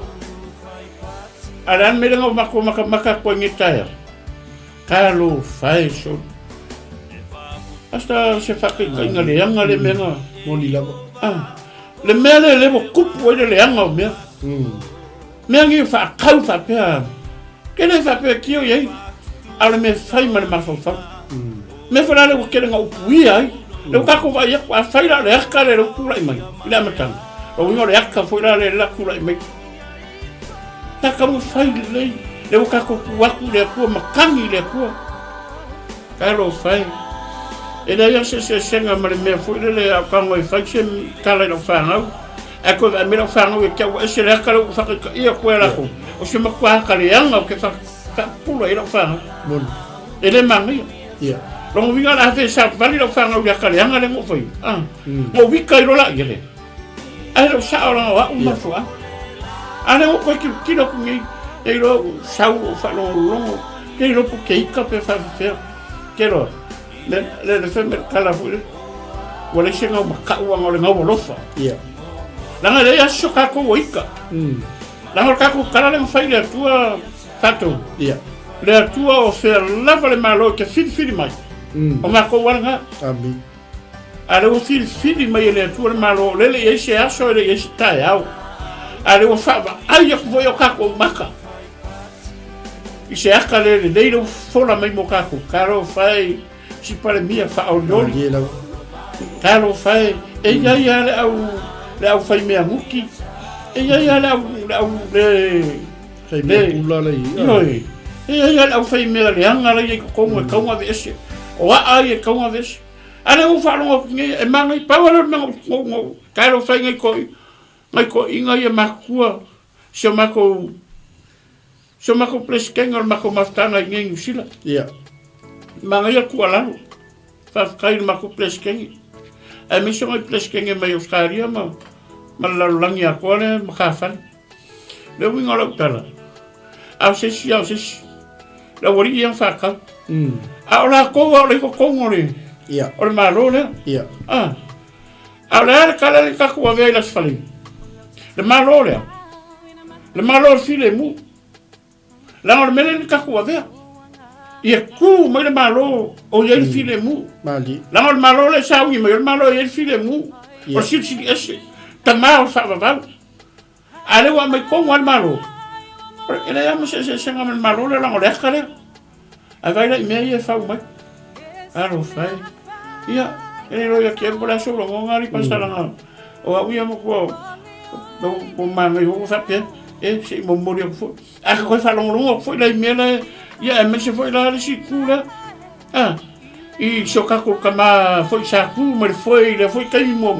Aran me renga o mako maka koe ngetaia. Kalo whai so. Asta se whakaika inga le anga le menga. Moli lava. Le mea le levo kupu e le anga o mea. Mea ngi whakau whapea. Kene whapea kio iei. Ale me whai ma le mawhawhau. Me whanale o kere ngā upu ia ai. Le kako vai aku a whaira le aka le kura i mai. Ile amatanga. O ingo le aka whaira le kura i mai. Taka mo whai lei. Le kako kuaku le kua makangi le kua. Karo whai. E da ia se senga ma le mea whaira le au kango i whai se kala no whangau. E koe a mera whangau e kia ua ese le aka le whakika ia koe lako. O se makua haka le anga o ke whakapula i la whangau. E le mangia. Ia. Rongo winga la hafe sa vali la whangau ia kale anga le ngofai. Mo wika i rola i le. Ai lo sa ora wa umafua. Ale o koe ki kilo kungi. E lo sau o whalongo. Ke lo po ke ika pe whawhawhea. Ke lo. Le wheme kala fule. Wale se ngau makau anga le ngau lofa. Ia. Langa le aso kako o ika. Langa kako kala le mwhai le atua tato. Ia. Le atua o whea lava le malo ke whiri mai. O mako waranga. Ami. Ale o whiri mai le atua le malo. Lele e se aso e le e se tae au. Ale o whawa ai aku voi o kako maka. I se aka le leiro fola mai mo kako. Karo whai si pare mia whao lori. Ia lau. Karo whai e ia le au whai mea muki. E ia le au le... Kai mea pula lei. Ioi. E ia le au whai mea le anga lei e kongo e kaunga vese. O ai e kaunga vese. Ale o whalonga nge e mangai pawara mengo karo whai ngai koi. Ngai ko inga ia makua. Se mako pleskenga o mako maftanga i ngengu sila. Ia. Mangai a kua laro. Whawkai mako pleskenga. E miso ngai pleskenga mai o skaria ma. Malalangi a koa le makawhani. Le winga lau tala. Au sesi. La wari iang whakau. Au la koa o le ko kongo le. Ia. O le malo le. Ia. Au le ala kala le kako a vei las whali. Le malo le. Le malo le file mu. Langa le mele le kako a vea. Ia ku mai le malo o ye le file mu. Mali. Langa le malo le sawi mai le malo ye le file mu. O sisi ese. Tamao whawawau. Ale wa mai kongo al malo. Ele ia mo se senga me malo le lango le aka le. A vai la i mea ia whau mai. Aro whai. Ia. Ele roia ki embola solo ngongari pasaranga. O au ia mo kua. O mangai hoko whapea. E se mo mori ako fo. Aka koe whalongolongo fo ila i mea le. Ia e me se fo ila le si kula. I sokako kama foi saku ma foi le foi kai mo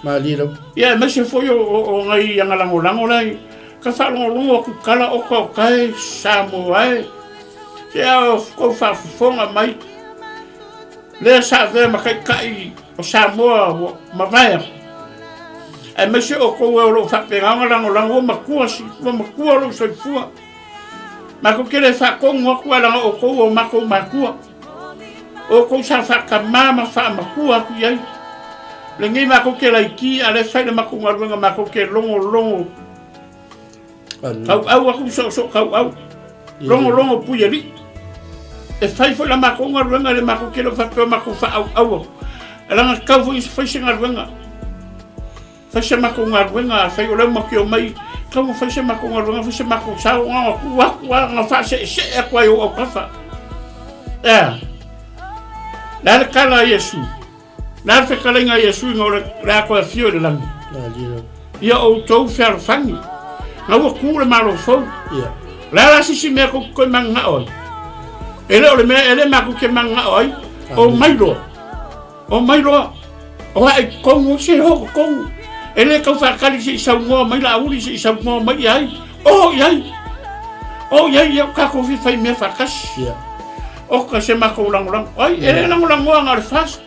Mali lau. ia me se foi o ngai anga lango lai ka falongo ku kala o ko kai samo ai se o ko fa fonga mai le sa ve ma kai o samo ma vai e me se o ko o fa pe anga lango ma ku si ma ku lo so fu ma ko kele fa ko mo ku ala o ko o ma ku o ko sa whakamama whamakua ku iai. Le ngai mako ke laiki, ale whaile mako ngarunga mako ke longo. Kau au aku so kau au. Longo puya li. E whai la mako ngarunga le mako ke lo whakeo mako au. Alanga kau fo isi whai se ngarunga. Whai se mako ngarunga, whai o leo maki o mai. Kau whai se mako ngarunga, whai se mako sao nga wha se e kwai o kafa. Nara kala Yesu. Nara whekala inga Yesu inga ora rako a fio le langi. Ia o tau whewhangi. Nga ua kūre maro fau. Lara sisi mea ko koe manga oi. Ele o le mea ele mako ke manga oi. O mailoa. O hae kongo se hoko kongo. Ele kau whakali se isau ngoa mai la uri se isau ngoa mai ai. O iai. O ia ka ko fi fai me fakas. O ka se ma ko lang. Ai e lang ngal fast.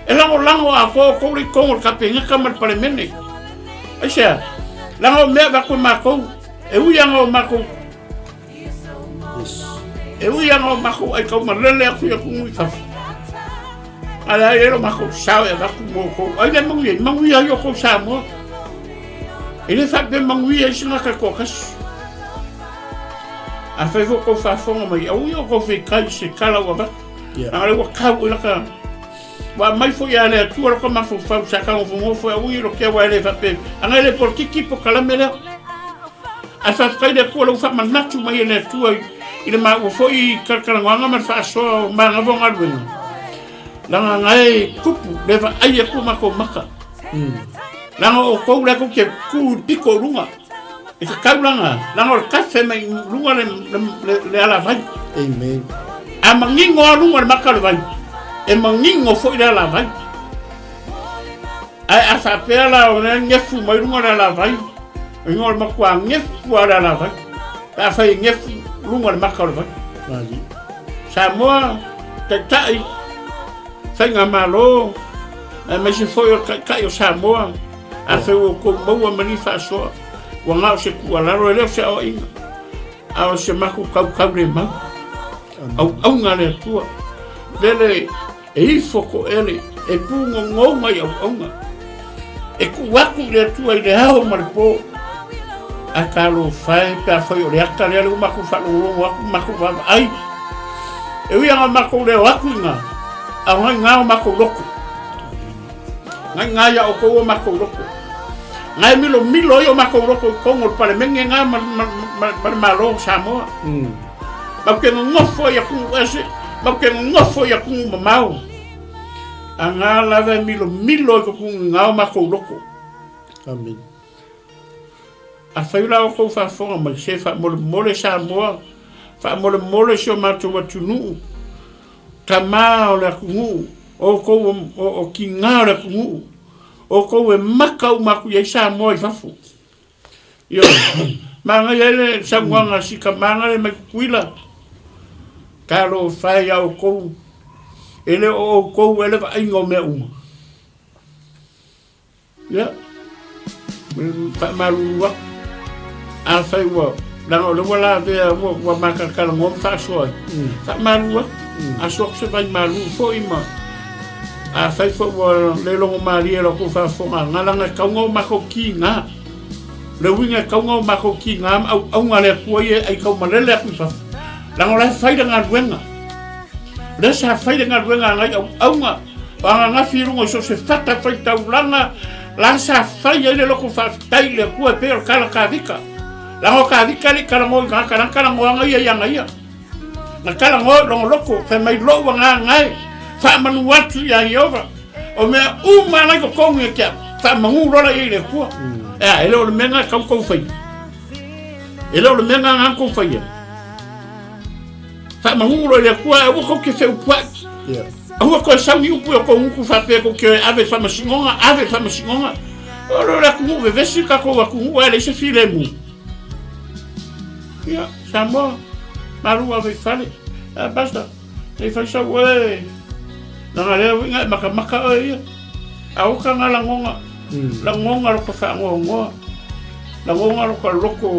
E lang a ko ri ko ka pe nga mal pale mene. Ai se lang me ba ko ma ko. E u yang o ma ko. E u yang o ma ko ai ko ma lele ku ya ku mu fa. Ala e lo ma ko sa e ba ku mo ko. Ai le mangu ya yo ko sa mo. Ele fa be mangu ya singa ka ko kas. A fai ko fa fonga mai au yo ko fe kai se kala wa ba ale wa ka u la ka wa mai fo ya le tu ko ma fo fa sa ka mo fo au yo ke wa le fa pe angale por ki po kala mele a fa kai de ko lo fa man natu mai le tu ile ma wo fo I kala nga ma fa so ma nga bo ngal la ngai kupu le va ai ko ma ko maka la o ko la ko ke ku piko runga e ka kaulanga langor kafe mai lunga le ala vai amen a mangingo lunga makal vai e mangingo fo ile ala vai ai asa pela o ngefu mai lunga ala vai ngol makwa ngefu ala vai ta fai ngefu lunga makal vai ali Samoa tai sai ngamalo mas se foi o Samoa a fe o ko mo mani fa so wa nga se ku ala ro le se o inga a se ma ku ka le ma au nga le tu vele e foko ele e pu ngo mai au nga e ku wa ku le tu ai le ha o mal po a kalo fai pa foi o le aka le ma ku fa lo ma ku va ai e wi nga ma ku le wa ku nga a nga ma ku loko nga ya o ko ma ku loko ngai milo yo ma ko roko kongo pale menge nga malo Samoa ba ke ngofo ya ku ese ba ke ngofo ya ku mamau anga la milo ko ku nga ma ko roko amen a faila ko fa fo ma chefa mo le Samoa fa mo le so ma to watunu tama o la ku o ko o kinga la ku o ko e maka u maku ye sa mo I fafu yo manga ele sa nganga sika manga le makuila kalo fai au ko ele o ko ele va ingo me uma ya pa malu wa a fai wa la le wala de wa maka kala ngom fa so pa malu wa a so se vai malu fo ima a fai fo le longo maria lo ko fa fo ngala nga ka ngo ma ko ki nga le winga ka ngo ma ko ki nga au ngale ko ye ai ka ma le ku fa la ngola fai da nga wenga le sa fai da nga wenga nga au nga ba nga firu ngo so se fata fai ta ulanga la sa fai le lo ko fa tai le ku pe kala ka vika la ngo ka vika le kala ngo nga kala ngo nga ye yang ya na kala ngo lo ko fa mai lo nga ngai fa manu watu ya Yehova o me na ko konge kia fa mangu rola ile ku ele o menga ka ko fai ele o menga nga ko fai fa mangu rola ile ku o ko ke se u pa o ko sa mi u ko ku fa pe ko ke ave fa masingonga o rola ku ve vesi ka ko ku ele se file mu ya samo maru ave fale basta e fa sa we na le nga maka ai au ka nga langonga ro ko fa ngongo langonga ro ko loko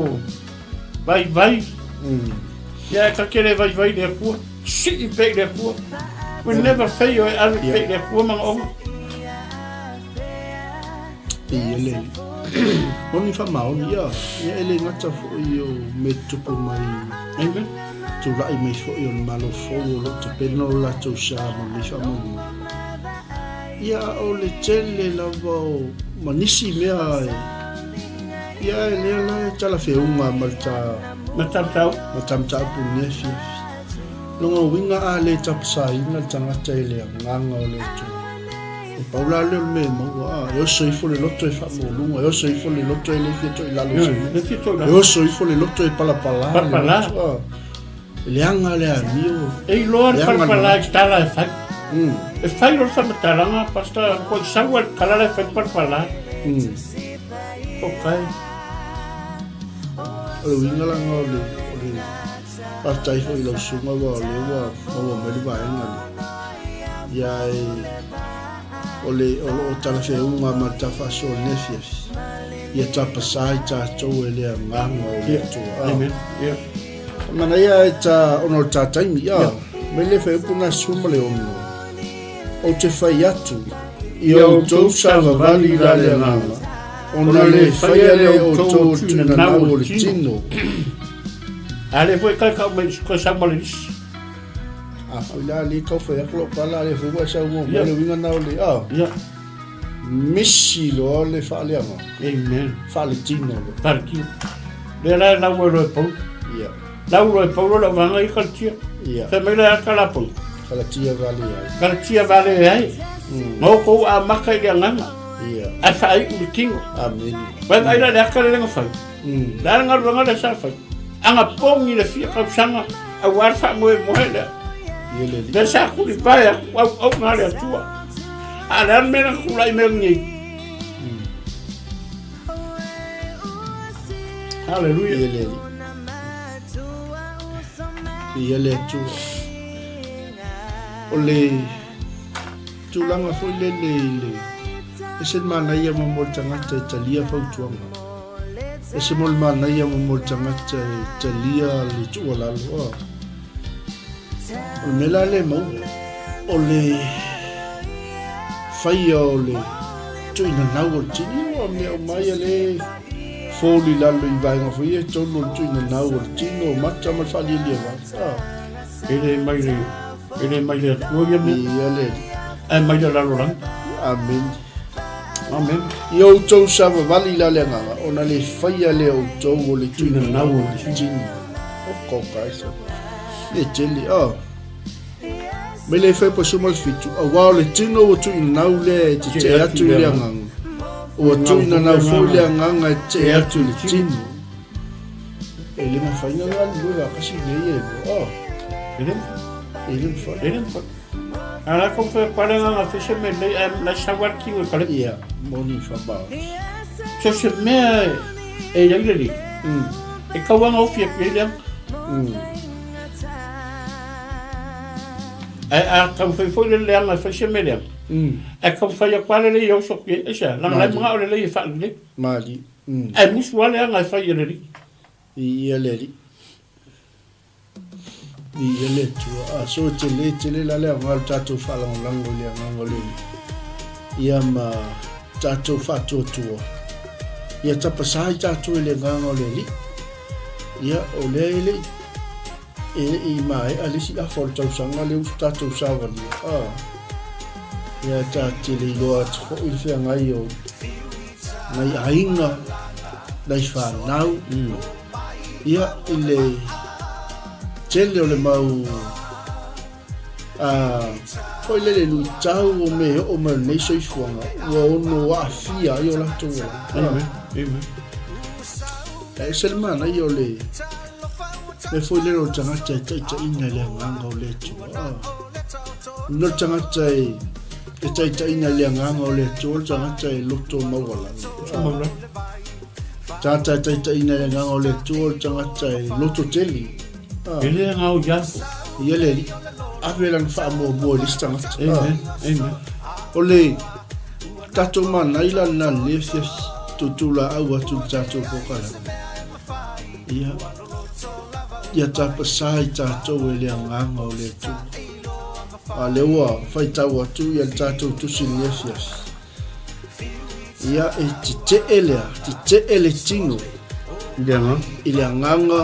vai ya ka kele vai de ku si pe de ku we never fail al pe de ku mang o ele oni fa mau ya ele ngata fo yo metupo mai amen tu lai mai fo yo malo fo lo te peno la tu sa mo fa mo ya o le tele la vo manisi mea ya ele la tala fe uma mata punya fi no winga a le tap sai na tanga tele nganga o le tu Paula le me mo yo soy fo le lotto e fa mo lungo yo soy fo le lotto e le fito la lo yo soy fo le lotto e pala le anga le mio e lor pala sta la fa e fai lo fa metalanga pasta ko sagwa kala le fa pala okay lo winga la ngole o le partai fo ilo sunga wa le wa o me le va nga ya o tala fe unga ma ta fa so nefies ya ta pasai ta to ele nganga o le to amen ya mana ya ta ono ta time ya me le fe puna suma le ono o te fai atu Yo to sava vali la le nganga. Ona le fai le o to tuna na o le tino. Ale foi ka me ko sa malis. A foi la le ka foi ko pala le foi sa mo le winga na o le ya. Missi lo le fa le ama. Amen. Fa le tino. Parki. Le la wo lo po. Ya. La wo po lo vanga I kaltia. Ya. Fe me la kala po. Kala tia vale ai. Kala tia vale ai. Mo ko a maka I nganga. Iya. A fai u kingo. Amen. Ba ai la kala le ngafai. La nga le sa fai. Anga pongi le fia ka sanga a war fa mo le. Yele. Le sa ku li pa ya o nga le tua. A la me na ku la me ni. Hallelujah. Yele. Yele tu. Ole tulanga foi le ese Manai mo mo tanga talia fau tuanga ese mo Manai mo mo tanga talia le tuala lo o mela le mo ole fai ole tuina na o tini o me o mai le foli la lo vai nga foi e tolo tuina na o tino mata mal fali le va ele mai le tuo ya me ele mai le la lo amen. Amen. Yo to sava vali la le nganga ona le faia le o to o le tuina na o tini o ko kaisa le tele me le fe po sumal fitu a wa le tino o tuina na le te atu le nganga o tuina na fo le nganga te atu le tini ele ma faia la lua kasi le ele fa Ala ko fe para nga fe me la savoir ki o kale ya moni fa ba so se me e ya ile e ka wa ngo fie pe le a ka fe fo le nga fe me le e ka fa ya kwale le yo so ke e sa la mga o le fa le mali e mus wala nga fa ile le Yele tu so tele la le ngal tatu fala lango le ngangole ia ma tatu fatu tu ia tapa sai tatu le ngangole li ia ole e mai ali si a for tau sanga le tatu savali ia tatu le lo at fo il fe ngai o ngai ainga dai fa nau ia ile tele o le mau foi le lu tau o me nei soi fuanga o no a fia io la tu amen e se mana io le foi le o tanga ta ina le nganga o le tu no tanga ta ina le nganga o le tu tanga ta luto mawala ta ina le nganga o le tu tanga ta luto teli ele nga o ya yele avelan fa mo listanga amen ole tato Manai la na le fies tutula awa tu tato kokala ia ta pasai tato ele nganga ole tu alewa fai tawa tu ia tato tu siliesias ia e te ele tino ile nganga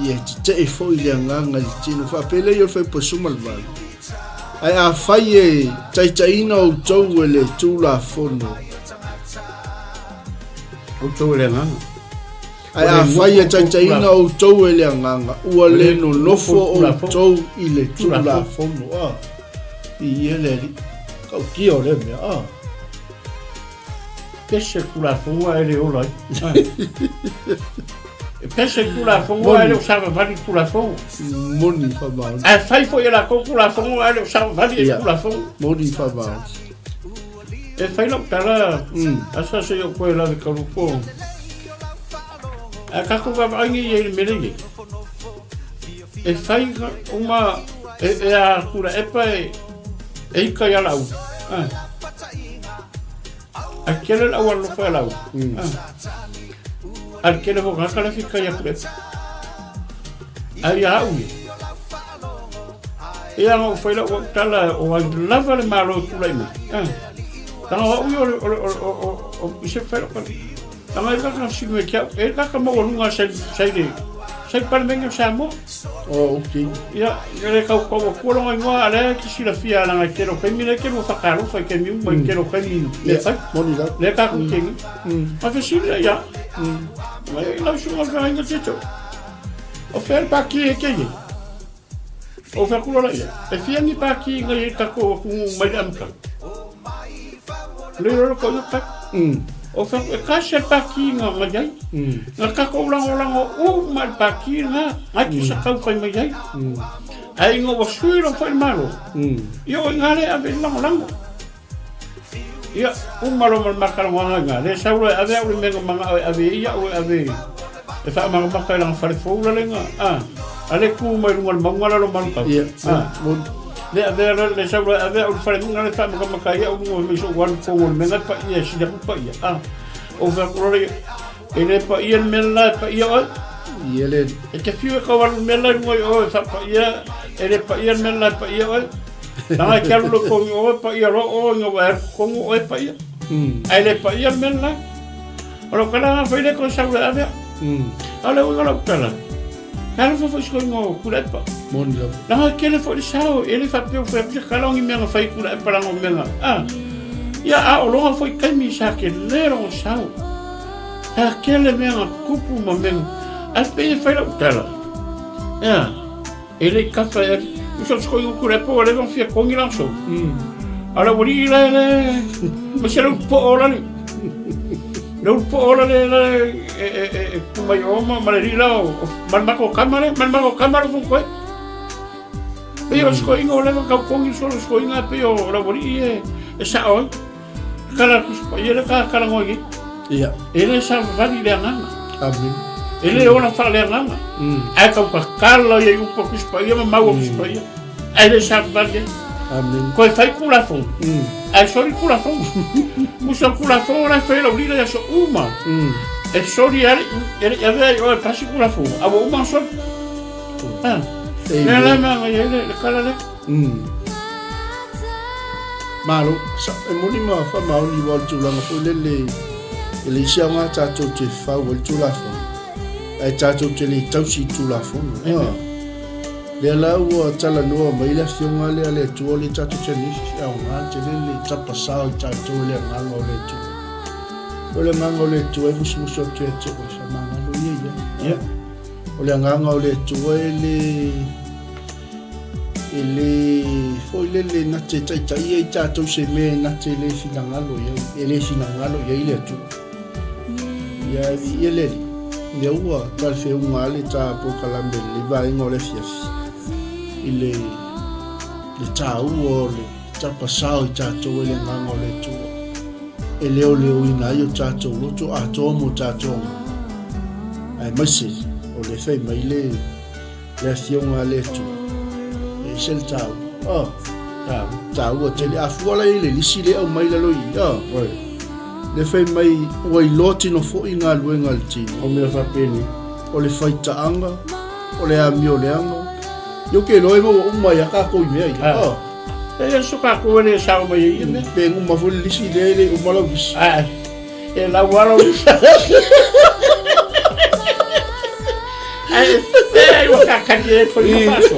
ia te e foi le nganga le tino fa pele yo fe posumal val ai a fai e taitaina o tou ele tula fono o tou le nganga ai a fai e taitaina o tou ele nganga ua le no nofo o tou ile tula fono i ele kau ki o le me pese kula fono ele o lai pese kula fono ele o sava vali kula fono moni fa ba a fai foi ela ko kula fono ele o sava vali kula fono moni fa ba e fai lo tala asa se yo ko ela de kalupo a ka ko va ngi ye melege e fai uma e a kura epa e ika ya lau a kele la walo fa lau al kele vo kala fika ya kure ai a ui e anga foi la tala o al lava le malo kulai ma tanga ui o ise fa tanga e ka si me kia e ka mo lunga sai parmenga samo ok ya le ka ko ko lo ngwa ale ki si la fia la ngakero pe mi le ke mo fakalo fa ke mi mo kero pe mi le fa monila le ka ku ke ma fa si ya ma la su ma ga nga tito o fer pa ki ke ni o fer ku la ya e fia ni pa ki nga ye ta ko ku mai am ka le ro ko yo pa o fa ka se pa ki nga ma jai nga ka ko lang o mal pa ki nga ki sa ka fa ma jai ai ngo wa sui lo fa malo yo ngale a be lang ya malo mal makal nga le sa ro ave o me nga ave ya o ave e fa ma makal lang fa fo la nga ale ku mai ngol mangala lo man ka le ave le sa ro ave o fa nga le fa ma makaya o ngo me so wan fo ngol me nga pa ya si da pa ya o fa ko le ele pa ia mela pa ia o ele e ke fiu ko wan mela ngo o fa pa ia ele pa ia mela pa ia o na ka lo ko o pa ia ro o ngo wa ko o pa ia ele pa ia mela o ko la fa ile ko sa ro ave ale o ngala kala kala fa fo ngo kula pa mon la na ke le fo sao ele fa pe fa kala ngi me nga fa kula pa ngo me nga ya a o longa foi kai mi sa ke le ro sao a ke le me nga kupu mo me a pe fa la kala ya ele ka fa so sko ngo kula po le non fi ko ngi lan so ala wori le ma se lo po ola ni lo po ola le ku mai o ma le ila man ma ko kamera fu ko e o sko ngo le ka ko ngi so sko nga pe o la wori e sa o kala ku ele ka kala ngogi ya ele sa vali le ngana amen ele ona fa le ngana ai ka kala ye u po ku spaia ma o spaia ele sa vali amen ko fai kula fo ai sori kula fo musa kula fo la fe lo lila so uma e sori ele ave o pasi kula fo abo uma so le ma ele kala le malo sa e moni ma fa ma ni wal tu la ko le sia ma cha tu te fa wal tu la fo ai cha tu te le tau si tu la fo le la o cha la no ma ile si nga le tu le cha tu te ni si au nga te le cha pa sa cha tu le nga ngo le tu o le nga ngo le tu e musu so te ko sa ma lo ye o le nga ngo le tu ele foi le na te tai cha tu se me na te le sinangalo ye ele sinangalo ye ile tu ya ele le ua tal fe un ale cha po kalambe le va ngole fias ile le cha uo le cha pasao cha tu le ngole tu ele o le ina yo cha tu lo tu a to mo cha tu ai masi o le fe mai le fion ale tu sel tau tau o te le afuala i le lisi le au mai la loi le fai mai ua i loti no fo i ngā luenga le tino o mea whapeni o le fai taanga o le amio le anga yo ke loe mo umai a kako i mea i e so kako le sao mai i me pe nguma fo le lisi le umala visi e la wala visi ai wa kakake fo i paso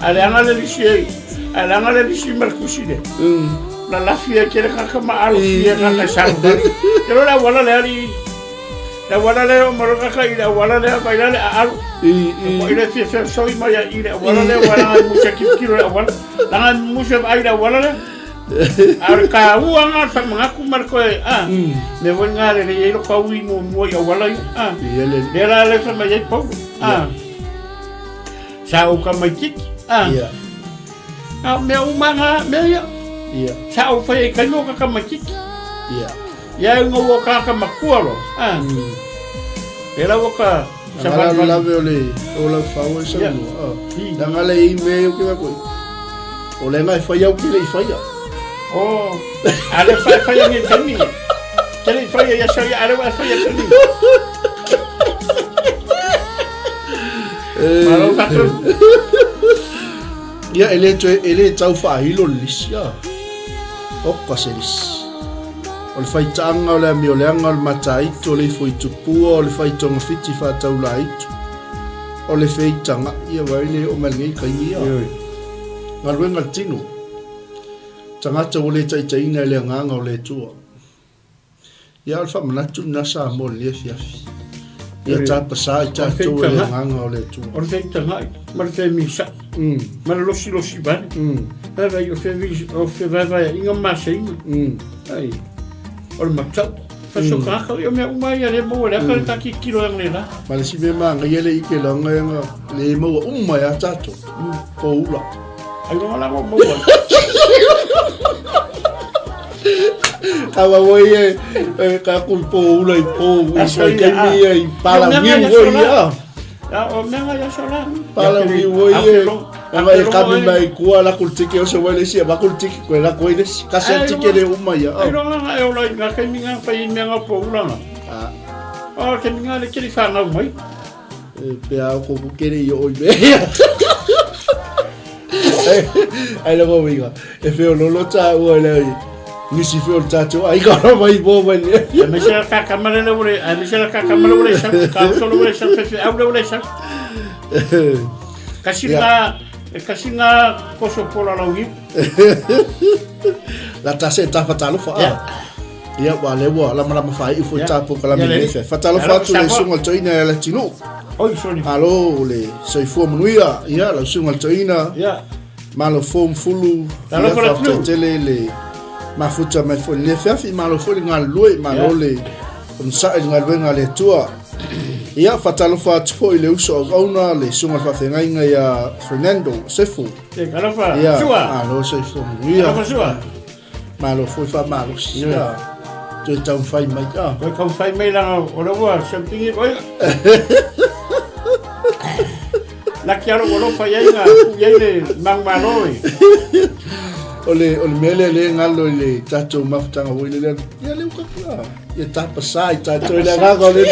ale angale lisi markuside la lafia kere kaka ma alu fia kaka samba kero la wala le ali la wala le o maro kaka ila wala le baila le alu mo ile fia so i maya ila wala le wala mucha kiro la wala la mucha baila wala le ar ka uanga sa mangaku marko me voy ngale le ilo ka wi mo mo ya wala le la le sa maya po sa o ka makiki me umanga me ya sa o fai ka no ka makiki ya ngo wo ka makualo era wo ka Ngala lave ole fau e sa no. Ngala I me o ke ko. Ole ngai fai au ki le fai. Oh. Ale fai ni tani. Tani fai ya sa ya ale fai tani. Malo patron. Ya ele tau fa hilo lisia. O kaselis. O le fai tanga o le ami o le anga o le mataito o le foi tupua o le fai tonga fiti fa tau laito. O le fei tanga ia waile o malgei kaingia. Galuega tino. Tangata o le taitaina le nganga o le tua. Ia o le whamanatu nasa mo le fiafi. Ia tāpasa I tātou o le nganga o le tua. O le fei tanga ma le fei misa. Ma le losi bane. Vai o fei vai inga masaina. Ai. O le matau. Faso kaka o mea umai a le mo le aka le taki kilo ang lela. Ma le si me manga ia le ike langa yanga le mo umai a tātou. Po ula. Ai no la mo. Kawa woi ka ku po ula I po I I pala mi woi ya. Ya o menga ya sola. Pala mi woi anga I kami mai kua la kultiki o se wale si ba kultiki ko la ko ile kasi tiki le umai ya. Ai no nga e ola nga ka minga pa I menga po ula na. Ah ke minga le kiri fa nga mai. Pe a ko kere yo oi be. Ai lo go viga. E feo lo ta o le nisi feo tato ai ka mai bo ben. Me se ka kamale le ure, me se ka kamale ure sa ka solo ure sa fe au ure sa. Kasina koso pola la wi. La tase ta fatalo fa. Ia wa le wa la mala mafai I foi tapo kala me fe. Fatalo fa tu le sunga toina la tino. Oi sorry. Alo le sei fo manuia ia la sunga toina. Ia. Malo fom fulu. Talo fa tele le mafuta mai fo le fiafi malo fo le ngal lui malo le on sa ngal venga le tua. Ia fatalo fa tpo I le uso ona le sunga fa fenga inga ia Fernando Sefu. E kala fa. Sua. Alo sei fo manuia. Kala fa sua. Malo foi fa malo. Ia. Tu tau fai mai ka. Ko ka fai mai la o lo wa something ko. La chiaro lo fa yenga yele mang manoi. Ole mele le ngalo le tato mafutanga wile le. Ya le uka kula. Ya tapa sai tato le ngago le.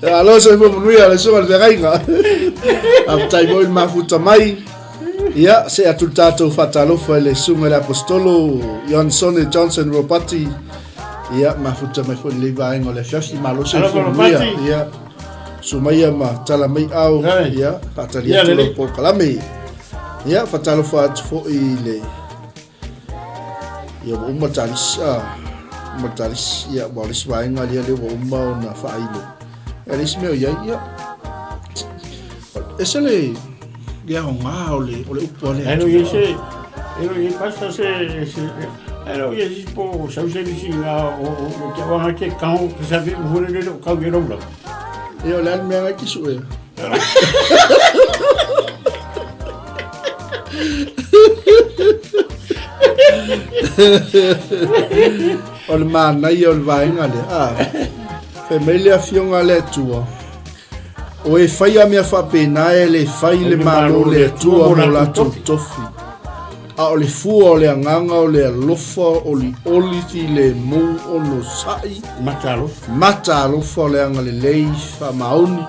Alo so mo nuia le so le gainga. Aftai mo mafuta mai. Ya se atu tato fatalo fa le sunga le apostolo Johnson Ropati. Ya mafuta mai fo le vai ngole fiafi malo se fo nuia. Ya sumaya ma tala mai au ya patalia tolo por kalame ya fatalo fa fo I le ya umma talis ya bolis vai ngali le umma na fa ilo elis meu ya esele ya honga ole upole ano yese pasta se ano yese po sa se singa o que va que cão que sabe o le cão gero bla. Yo lan me nga kisu e. Ol Manai ol vai ngale. Familia fionga le tua. O e fai a mea fa pena e le fai le malo le tua mo la tofi. A o le fua o le anganga o le alofa o li oliti le mou o no sai. Mata alofa o le anga le lei fa maoni.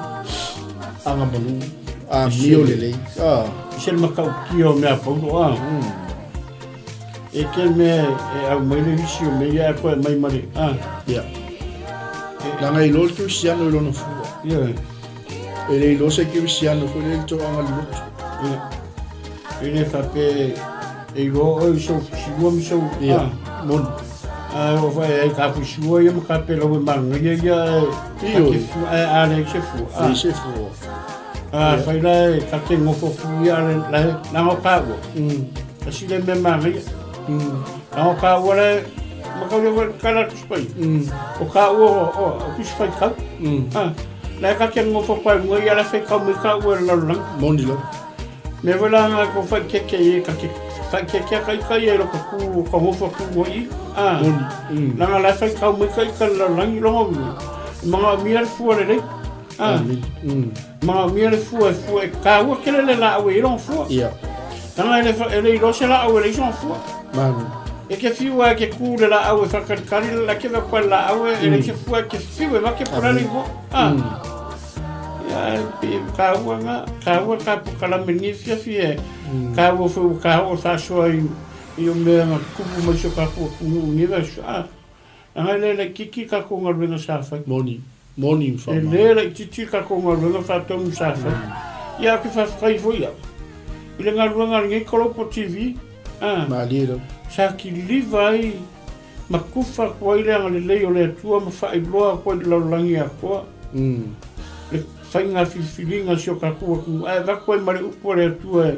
Anga manu. A mio le lei. Se le makau ki o mea paulo. E ke me au mai le visi o me ia koe mai mare. Ia. Nanga I lol Cristiano I lono fua. Ia. E le ilo se Cristiano ko le to anga li motu. Ia. E le fa pe e go o so si ia mon o vai ai ka fu si o ia ka pe lo mang ia a le chefu fai la ka te ngo fo ia la ngo ka go si le me mang ia ngo ka o le ma ka le ka la spai o ka o ku spai ka la ka ke ngo fo pa ngo ia la fe ka mo ka o la lang mon di lo me vola nga ko fa ke ka kai e lo ko ho fa ku mo I la la fa ka mo kai ka la lang lo mga mia le fua le le mga mia le fua ka ua kele le la au e long fua tanga ele lo se la au e long fua e ke fiua ke ku le la au e whakalikari la ke kwa la au e le ke fua ke fiua ma ke porani ho ya ka ua ka pukala meni fia ka ua fu ka ua sa soa i o mea nga kupu mai so ka kua kungu universo anga le kiki ka kunga ruenga sa fai morning fa le titi ka kunga ruenga fa tomu sa fai ia ke fa fai foi ia ile nga ruenga ngai kolo po TV maliro sa ki livai makufa ko ile nga le leo le tua ma fa i bloa ko le langi a ko le fai nga filinga so ka kua ku va ko mare upo le tua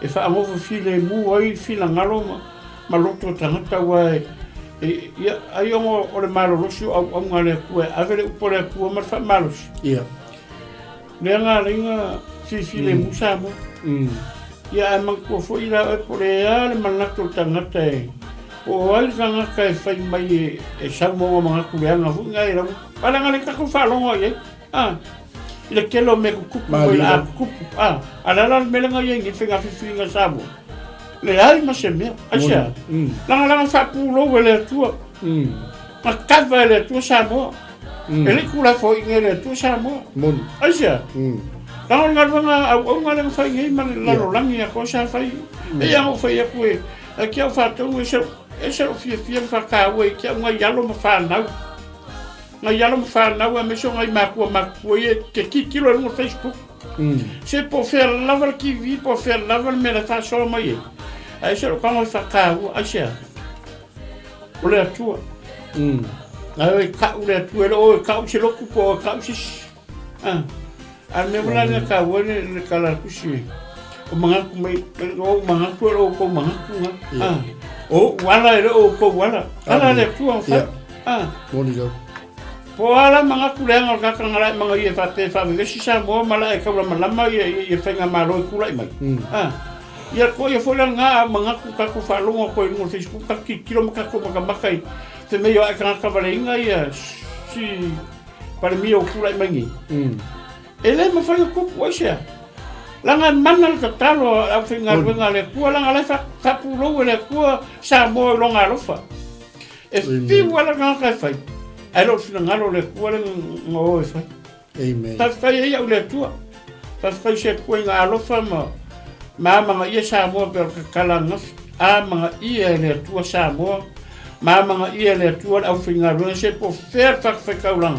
e fa mo file mu ai fila ngalo ma loto tangata wa ia ai o le malo rosu au ngale ku avere upo le ku ma fa malos ia le nga ringa file mu sa mo ia man ko fo ira e por le manato tangata o ai nga ka fai mai e sa mo ma ku le nga fu nga ira para nga le ka ku fa lo ai le kelo me kupu la kupu ala me la ngai ngi finga finga sabo le ai ma se me acha la fa pulo le tua ma cava le tua sabo ele kula fo ngere tua sabo mon acha la nga au nga fa ngi ma la lo langi ko sa fa e ya fa ya ku e ki fa to e se fia fa ka we ki nga yalo ma fa na nga yalo fa na wa me so ngai ma ku ye ke kilo no Facebook c'est pour faire l'aval qui vit pour faire l'aval mais la façon mai ai se lo kama fa ka u acha o le tua ai ka u le tua o ka u se lo ku po ka u si me wala na ka wo le kala ku si o manga ku mai o manga ku o ko manga ku o wala o ko wala ala le tua fa bonito po ala mga kulenga ka ngala mga ye fa te fa me si sa mo mala e ka malama ye fenga malo kula mai ya ko ye fola nga mga ku ka ku fa lo ko no Facebook ka kilo ka ko maka te me yo ka ka valenga ya si para mi o kula mai ele me fa ko poxa langa manal ka talo a fenga venga le ku langa le fa pu lo le ku sa mo lo nga lo fa e fi wala ka fa alo fina ngalo le kuale ngo fa amen ta fa ia le tua ta fa se ku nga alo fa ma ia sa mo per kala nga ma ia le tua sa mo ma ia le tua au fina ro se po fer fa ka ulang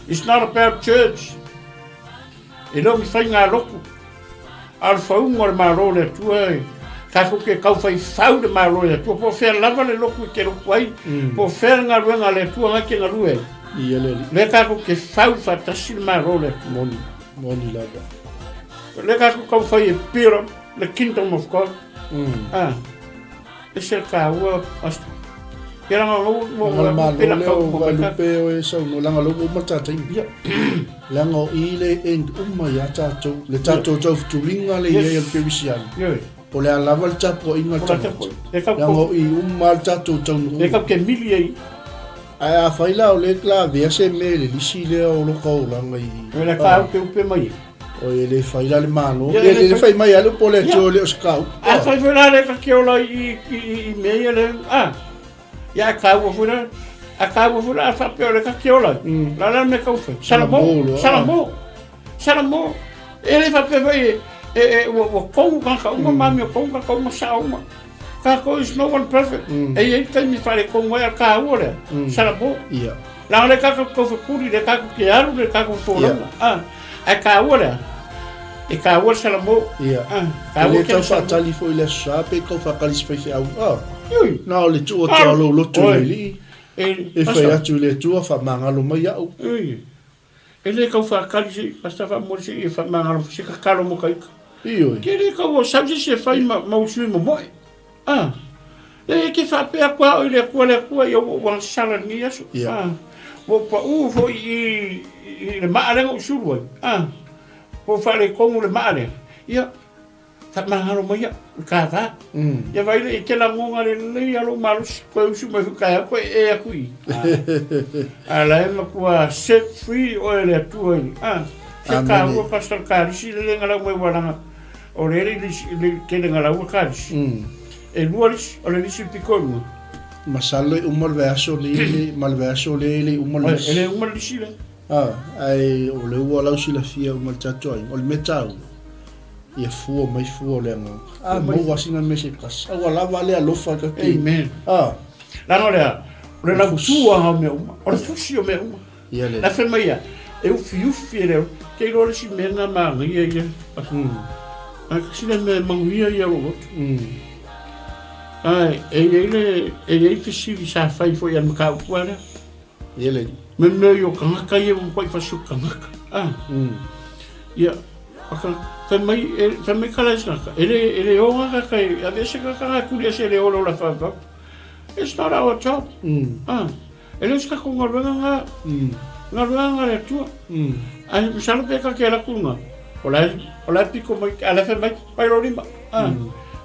it's not about church e no mi fa nga lo al fa un ma ro le tua ka ko ke ka fai fau de malo le tu po fer lava le loku ke ro kwai po fer nga ruenga le tu nga ke nga rue ia le ka ko ke fau fa tasil malo le moni lava le ka ko fai piro the kingdom of God ese ka wa hasta era ngo mo pila ka o eso no langa lo mo tata ia langa ile en ya tato le tato tu linga le ia pevisian o le alava le tapo inga tapo lango i mal tato tonu le kap ke milie ai a faila o le kla via se me le lisi le o lo ko langa i le ka ke upe mai o le faila le mano le fai mai alo po le jo le skau a fai fai le ka ke ola i me le ya ka wo fura a ka wo fura fa pe le ka ke ola la me ka ufe salamo ele fa pe vai o kong ka uma mami o kong ka uma sauma ka ko is no one perfect e tem mi fare kong wa ka ora salabo ia la le ka ko fa kuri le ka ke alu le ka ko fora a ka ora e ka ora salabo ia ka le ka fa tali fo ile sape ko fa kali spesi au na le tu o talo lo tu li e fa ya tu le tu fa mangalo mai au ele ka fa kali pasta fa mo si fa mangalo si ka kalo mo kai io che le ka wo sabe se fai ma usui mo moi e ke fa pe kwa ile kwa yo wa sala ni yaso wo pa fo i le ma le usui wo wo fa le ko le ma le ia mahalo mai ka ta ya vai le ke la ngonga le alo malus ko usu mai ka ko e akui ala ma ko set free o le tu se ka o pastor Karisi le ngala mai wala o le ke le ngala o Karisi e luolis o le nisi pikonu masalo umol verso le mal verso le umol ele umol lisi le ai o le wala usila fia umol chacho o le metau ia fua mai fua le nga mo wasinga mesikas wala vale alofa ka amen la no le la tua ha me o le fusi o me la fe mai e o fiu fiere ke lo le si menga ma ia a sina me manguia ia lo ai ele te si sa fai foi an ka puara ele me yo kanga ia un pai fa su kanga ia fa mai kala snaka ele o nga kai a vese ka kuria se le olo la fa it's not our job ele ska ko nga le tu ai misalo pe ka ke la kunga ola piko mai ala fa mai pai lo rimba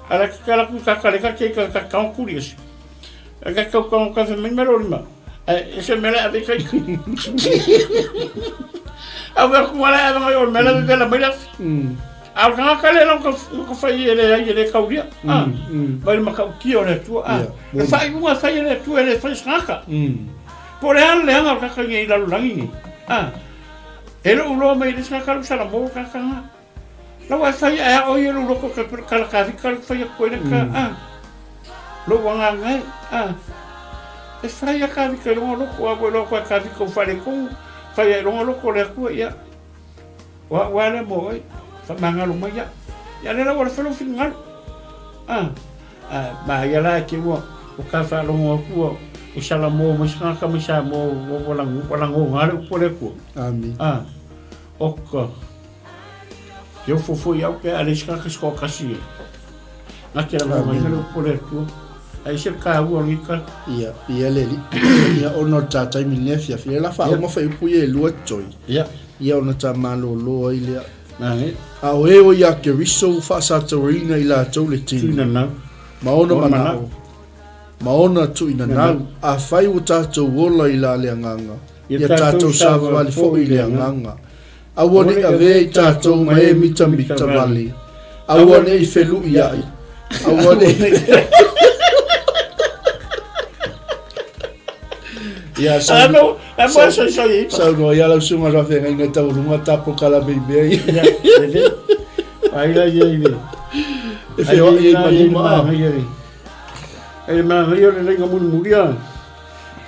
ala ka la ku ka le ka ke ka kuria se ka fa mai lo rimba ese mela ave kai ave ku ala ave mai mela de la mai al ka le lo ko fai ele kauria vai ma ka ki o le tu fai unha fai le tu ele fai saka por ele le anga ka ngi la langi ele o lo mai desa ka sala mo ka la wa fai o ele lo ko ka ka fai ko ele ka lo wanga ngai e fai ka ka lo ko lo ko ka ko fai ko fai lo ko le ko ya wa le mo mangalo mai ya le la falo final ba ya la ke wo o ka fa lo mo ku o sala mo ska ka mo sa mo wala ngalo po le ku amen o ko yo fo ya pe ale ska ka sko kasi na ke la mo ngalo po le ku ai se ka wo ni ka ia le ia ono tata mi nefia fi la fa mo fa pu ye lo choi ia ono ta malo lo ile a o ia ke riso fa sa torina ila tole tina maona tu ina na a fai o tato wola ila le nganga ia tato sa vale fo ile nganga a wone a ve tato mai mita vale a wone I felu ia a wone ia sa no mo so no ia la suma ra fe ngai ta lunga tapo kala bebe ai la ye e fe o ye ma e ma yo le nga mun muria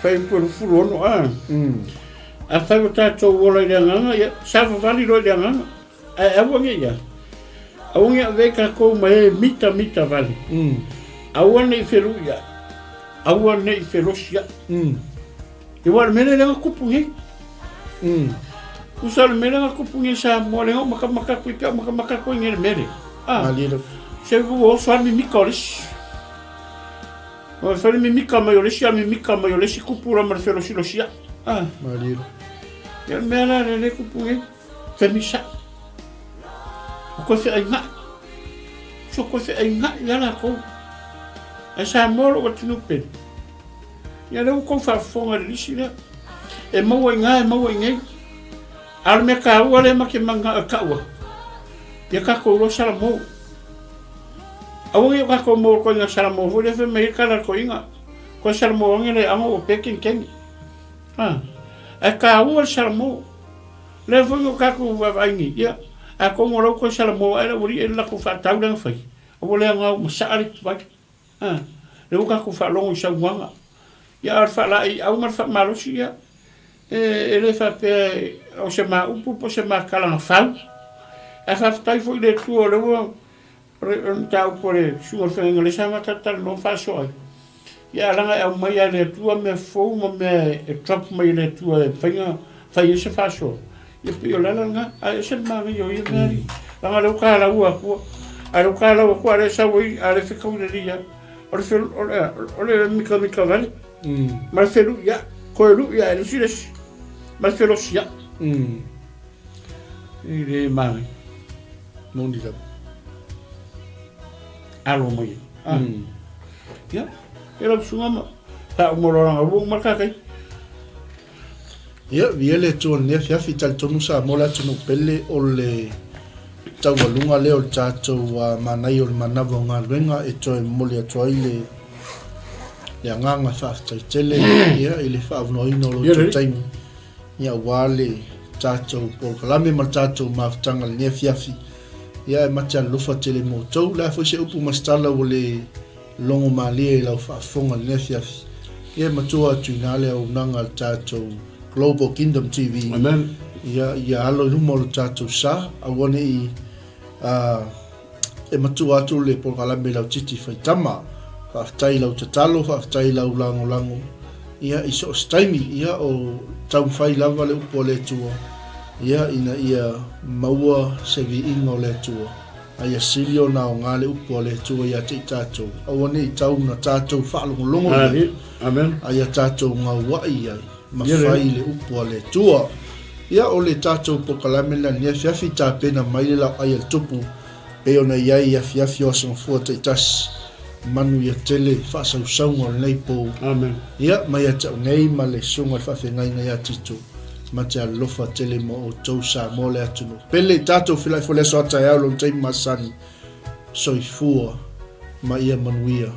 fai por furo no a fai ta to wola le nga ya sa fa vali lo le nga a wonge ya a wonge ve ka ko mai mita vali a wone feru ya a wone ferosia e wala mele le kupungi usal mele kupungi sa mo le maka ku ngel mele maliro se go so mi mikolis o fa mi mika mayolesi kupura mar felosia maliro ya mele le kupungi femisa ko se ai nga ya la ko asa mo lo tinu pe ya le ko fa fonga lisina e mau ngai al me ka wale ma ke manga ka wa ya ka ko lo sala mo awu ya ka ko mo ko na sala mo vo le fe me ka la ko inga ko sala mo ngene amo o pekin ken e ka wa sala mo le vo ka ko wa vangi ya a ko mo lo ko sala mo ala wuri la ko fa tau dan fai o le nga mo sala va le ka ko fa lo sa wanga ya alfa la au marfa malusia ele fa pe o se ma upu po se ma kala fa a fa tai foi de tu le wo tau pore su fe ngale sa ma tata no fa so ya la au mai le tu me fo mo me trop mai le tu fa se fa so ya pe la nga a se ma yo ye mari la le ka la wa ko a lo ka la ko ale sa wi ale fe ko le dia ole mika vale Marcelo ya koelu ya el siles Marcelo ya ile mai non dira alo mai ya ela sunga ta mororanga wu marka kai ya viele ton ne fiafi tal tonu sa mola tonu pele o le tawalunga le o tato wa Manai o le Manava o Galuega e toe mole atu ai le agaga fa'afetaitele ia i le fa'aunoina o lo taimi ia ua le tatou polokalame ma le tatou mafutaga lenei fiafi ia e mate alofa tele motou le a foi se upu masitala o le logo malia i lau fa'afofoga lenei fiafi ia matua atuina le aunaga le tatou Global Kingdom TV. Amen. Ia alo luma o le tatou sa auane i e matua atu le polokalame lau titi faitama fa'afetai lau tatalo fa'afetai lau lagolago ia i so staimi ia o taumafai lava le upu o le atua ia ina ia maua sevi'iga o le atua aia sili ona aogā le upu o le atua ia te i tatou auane i tauna tatou fa'alogologo Amen. aia tatou gaua'i ai mafai le upu o le atua ia o le tatou polokalame lani afiafi tapena mai le lau'ai le tupu pe ona iai afiafi o asogafua taʻitasi manu ia tele fa'asausauga o lenei pou Amen. ia mai ata'ugei ma le suga le fa'afegaiga ia titu ma te alofa tele mo outou sa mo le atunu pele i tatou filai fo le aso ata e au lona taimi masani soifua ma ia manuia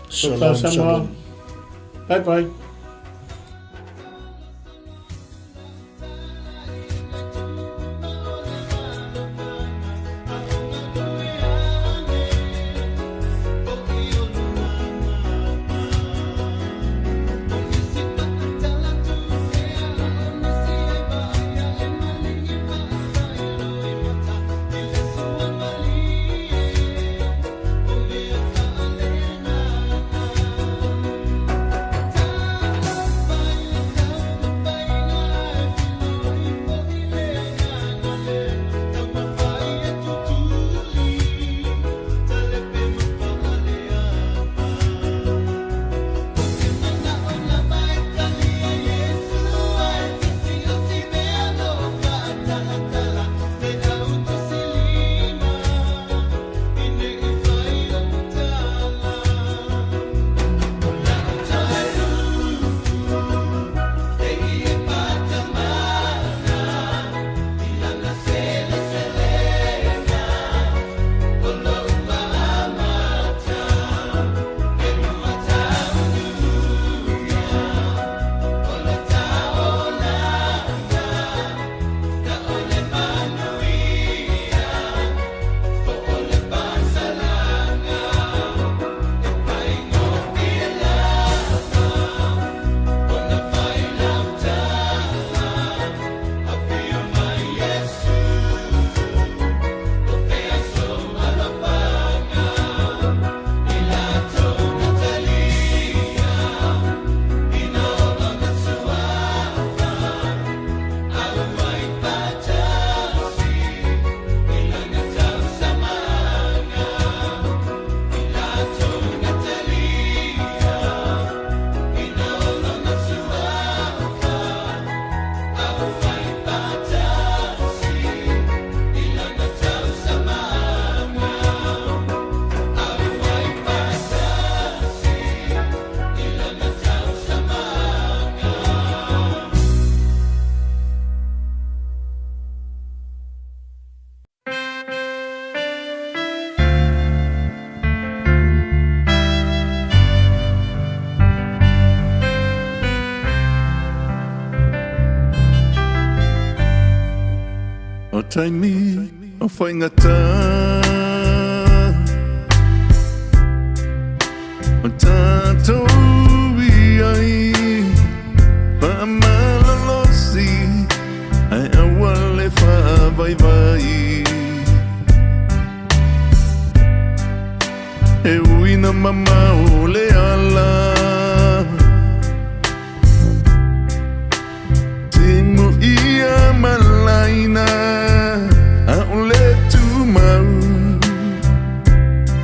shalom shalom Bye bye. Taimi o whaingata o tātou iai whaamalalosi ai awale whaavaivai e uina mama o le ala timu ia malaina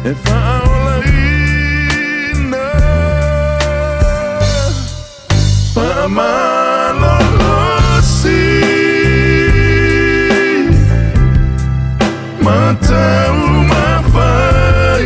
e whaolaina whaamalolosi matau mawhai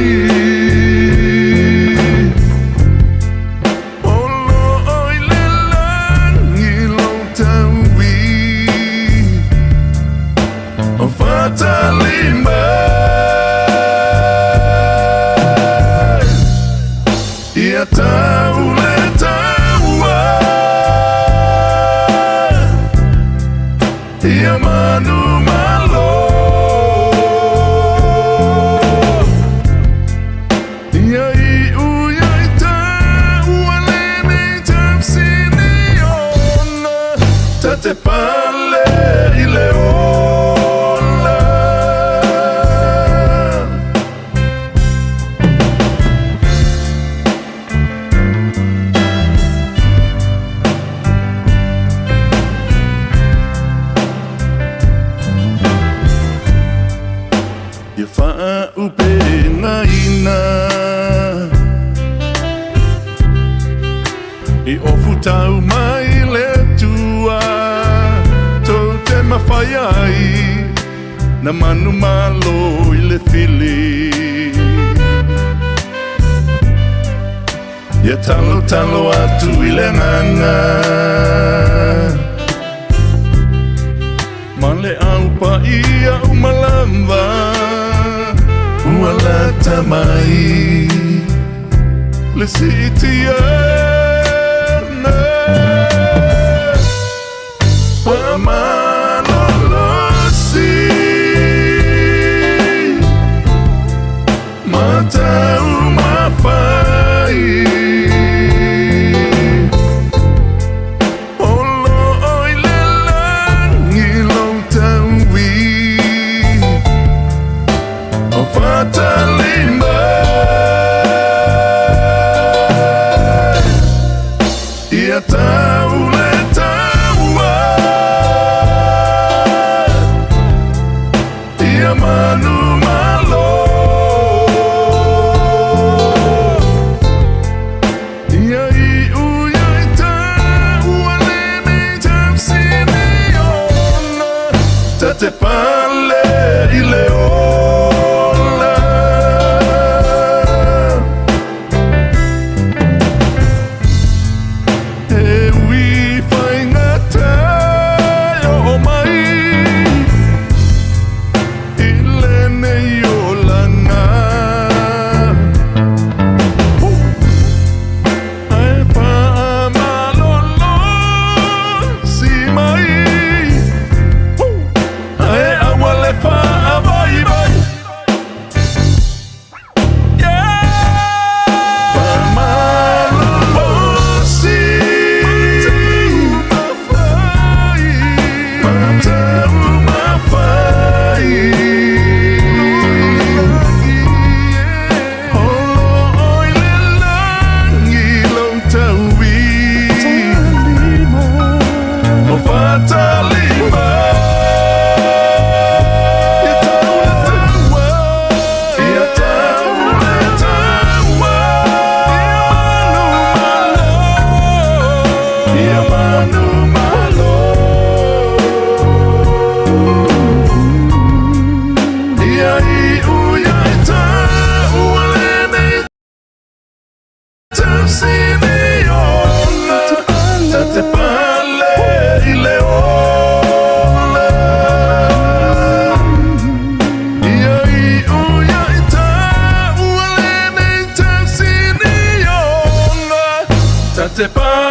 Na manu malo i le fili Ia talo talo atu i le nganga Ma le au pa ia umalamba Ua la tamai Le sitiana Te